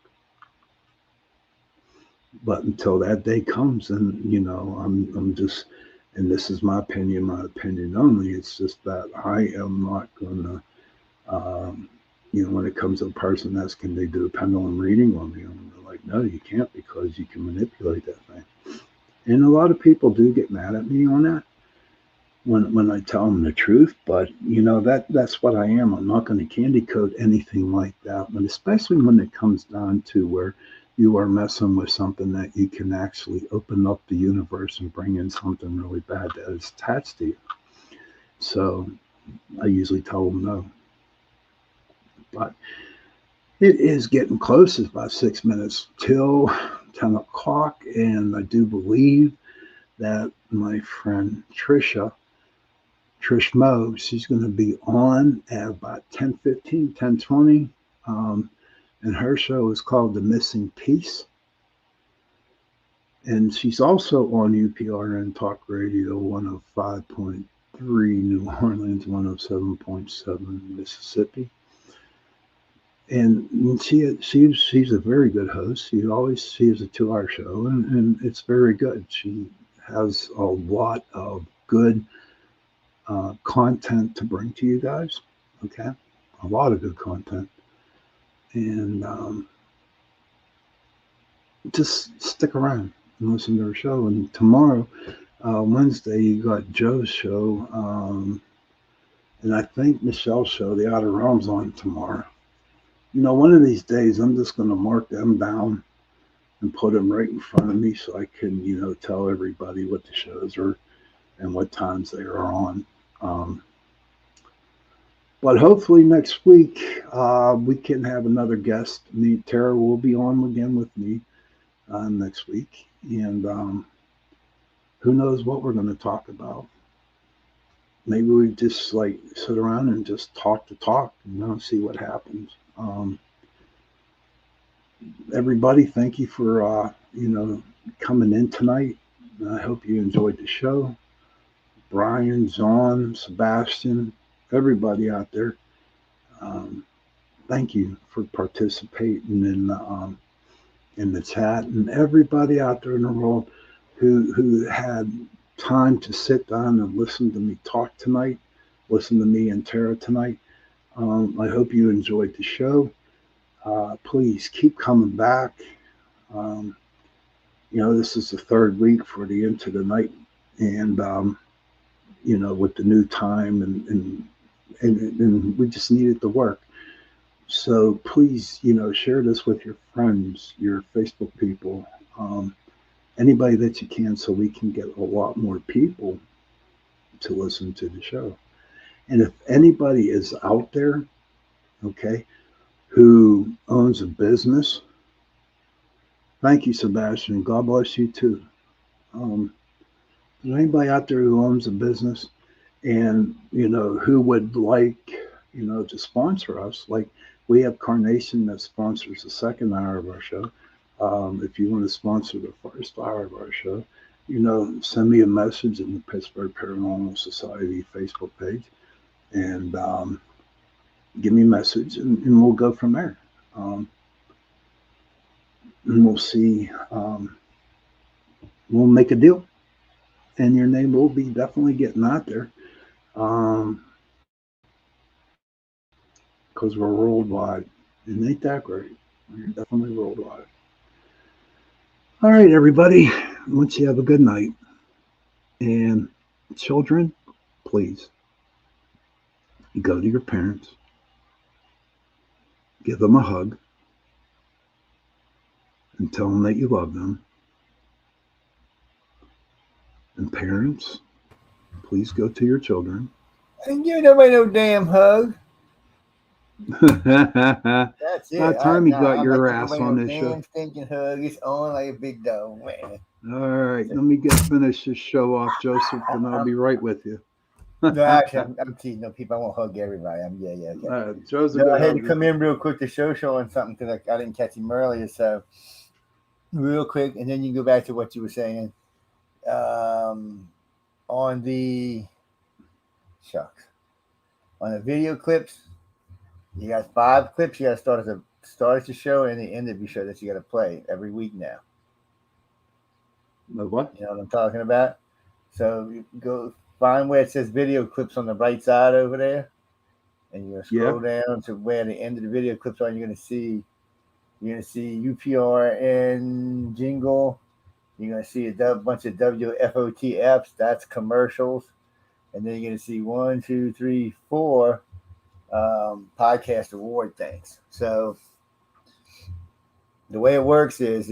But until that day comes, and I'm just, and this is my opinion only. It's just that I am not gonna, when it comes to a person that's can they do a pendulum reading on me, I'm like, no, you can't because you can manipulate that thing. And a lot of people do get mad at me on that when I tell them the truth. But that's what I am. I'm not going to candy coat anything like that. But especially when it comes down to where you are messing with something that you can actually open up the universe and bring in something really bad that is attached to you. So I usually tell them no. But it is getting close. It's about 6 minutes till 10 o'clock. And I do believe that my friend Trish Mo, she's going to be on at about 10:15, 10:20. And her show is called The Missing Piece. And she's also on UPRN Talk Radio 105.3 New Orleans, 107.7 Mississippi. And she's a very good host. She has a 2-hour show, and it's very good. She has a lot of good content to bring to you guys. Okay, a lot of good content, and just stick around and listen to her show. And tomorrow, Wednesday, you got Joe's show, and I think Michelle's show, The Outer Realms, on tomorrow. One of these days, I'm just going to mark them down and put them right in front of me so I can, tell everybody what the shows are and what times they are on. But hopefully next week we can have another guest. Tara will be on again with me next week, and who knows what we're going to talk about. Maybe we just like sit around and just talk to talk, see what happens. Everybody, thank you for coming in tonight. I hope you enjoyed the show. Brian, Shawn, Sebastian, everybody out there, thank you for participating in the chat, and everybody out there in the world who had time to sit down and listen to me talk tonight, listen to me and Tara tonight. I hope you enjoyed the show. Please keep coming back. This is the third week for the Into the Night, and with the new time, and we just need it to work. So please, share this with your friends, your Facebook people, anybody that you can, so we can get a lot more people to listen to the show. And if anybody is out there, okay, who owns a business, thank you, Sebastian. God bless you too. Is anybody out there who owns a business and, who would like, to sponsor us? Like, we have Carnation that sponsors the second hour of our show. If you want to sponsor the first hour of our show, send me a message in the Pittsburgh Paranormal Society Facebook page, and give me a message, and we'll go from there. And we'll see. We'll make a deal, and your name will be definitely getting out there. Because we're worldwide. And ain't that great? We're definitely worldwide. All right, everybody. I want you to have a good night. And children, please, go to your parents. Give them a hug. And tell them that you love them. And parents, please go to your children. And give nobody no damn hug. That's it. About time you got your ass on this show. Damn stinking hug. It's on like a big dog, man. All right, let me finish this show off, Joseph, and I'll be right with you. No, actually, I'm teasing. No, people, I won't hug everybody. Okay. Joseph, I had to come in real quick to show on something because I didn't catch him earlier. So, real quick, and then you can go back to what you were saying. On the video clips, you got 5 clips. You got to start at the start of the show and the end of the show that you got to play every week now. What? You know what I'm talking about? So you go find where it says video clips on the right side over there, and you're gonna scroll down to where the end of the video clips are. You're gonna see UPRN jingle. You're gonna see a bunch of WFOTFs. That's commercials, and then you're gonna see 1, 2, 3, 4 podcast award things. So the way it works is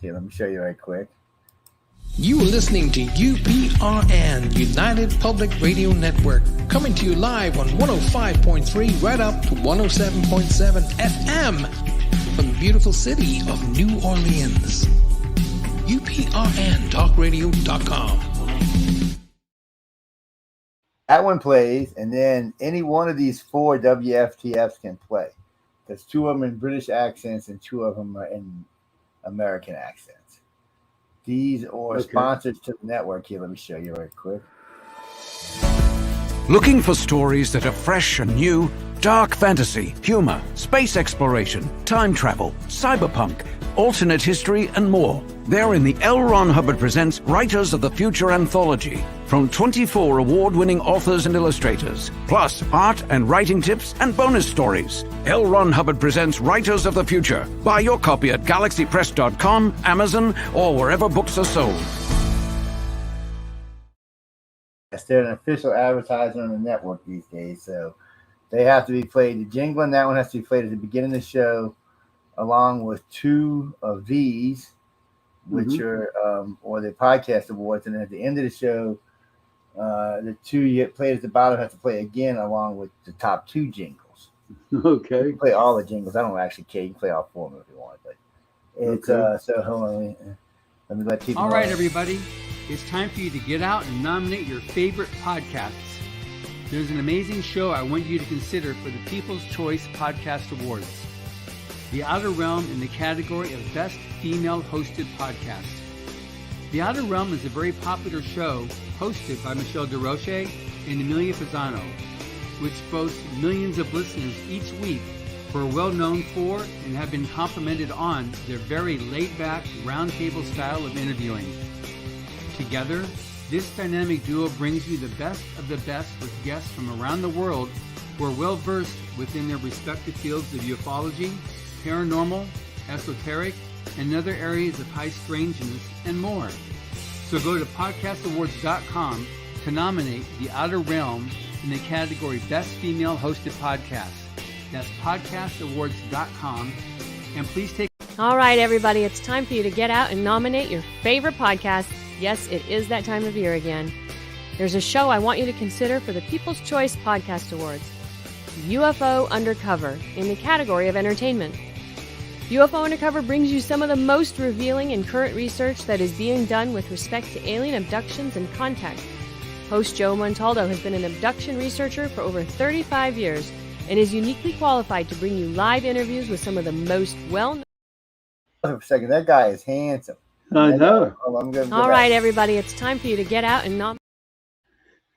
here. Let me show you right quick. You are listening to UPRN, United Public Radio Network, coming to you live on 105.3 right up to 107.7 FM from the beautiful city of New Orleans. UPRNtalkradio.com. That one plays, and then any one of these 4 WFTFs can play. There's 2 of them in British accents and 2 of them are in American accents. These are sponsors to the network. Here, let me show you right quick. Looking for stories that are fresh and new? Dark fantasy, humor, space exploration, time travel, cyberpunk, alternate history, and more. They're in the L. Ron Hubbard Presents Writers of the Future anthology from 24 award-winning authors and illustrators, plus art and writing tips and bonus stories. L. Ron Hubbard Presents Writers of the Future. Buy your copy at galaxypress.com, Amazon, or wherever books are sold. They're an official advertiser on the network these days, so they have to be played. The jingle and that one has to be played at the beginning of the show, along with 2 of these. which are or the podcast awards, and at the end of the show, the two you play at the bottom have to play again along with the top 2 jingles. Okay. You can play all the jingles. I don't actually care. You can play all 4 of them if you want, but it's so hold on. Let me let people All know. right, everybody. It's time for you to get out and nominate your favorite podcasts. There's an amazing show I want you to consider for the People's Choice Podcast Awards. The Outer Realm in the category of Best Female Hosted Podcast. The Outer Realm is a very popular show hosted by Michelle DeRoche and Amelia Fasano, which boasts millions of listeners each week who are well known for and have been complimented on their very laid-back, roundtable style of interviewing. Together, this dynamic duo brings you the best of the best with guests from around the world who are well-versed within their respective fields of ufology, paranormal, esoteric, and other areas of high strangeness, and more. So go to podcastawards.com to nominate The Outer Realm in the category Best Female Hosted Podcast. That's podcastawards.com. And please take... All right, everybody, it's time for you to get out and nominate your favorite podcast. Yes, it is that time of year again. There's a show I want you to consider for the People's Choice Podcast Awards. UFO Undercover in the category of entertainment. UFO Undercover brings you some of the most revealing and current research that is being done with respect to alien abductions and contact. Host Joe Montaldo has been an abduction researcher for over 35 years and is uniquely qualified to bring you live interviews with some of the most well-known... For a second, that guy is handsome. I know. All right, everybody, it's time for you to get out and nominate.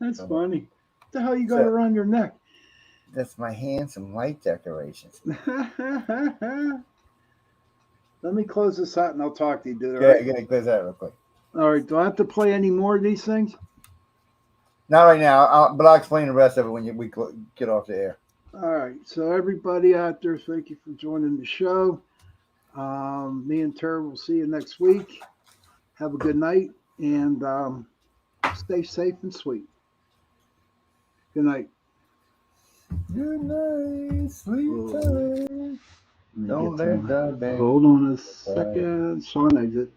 That's funny. What the hell you got around your neck? That's my handsome light decorations. Let me close this out and I'll talk to you, dude. Yeah, get it close that real quick. All right. Do I have to play any more of these things? Not right now, but I'll explain the rest of it when we get off the air. All right. So everybody out there, thank you for joining the show. Me and Ter will see you next week. Have a good night and stay safe and sweet. Good night. Good night, sweet time. Don't let the band. Hold on a second. Shawn exit.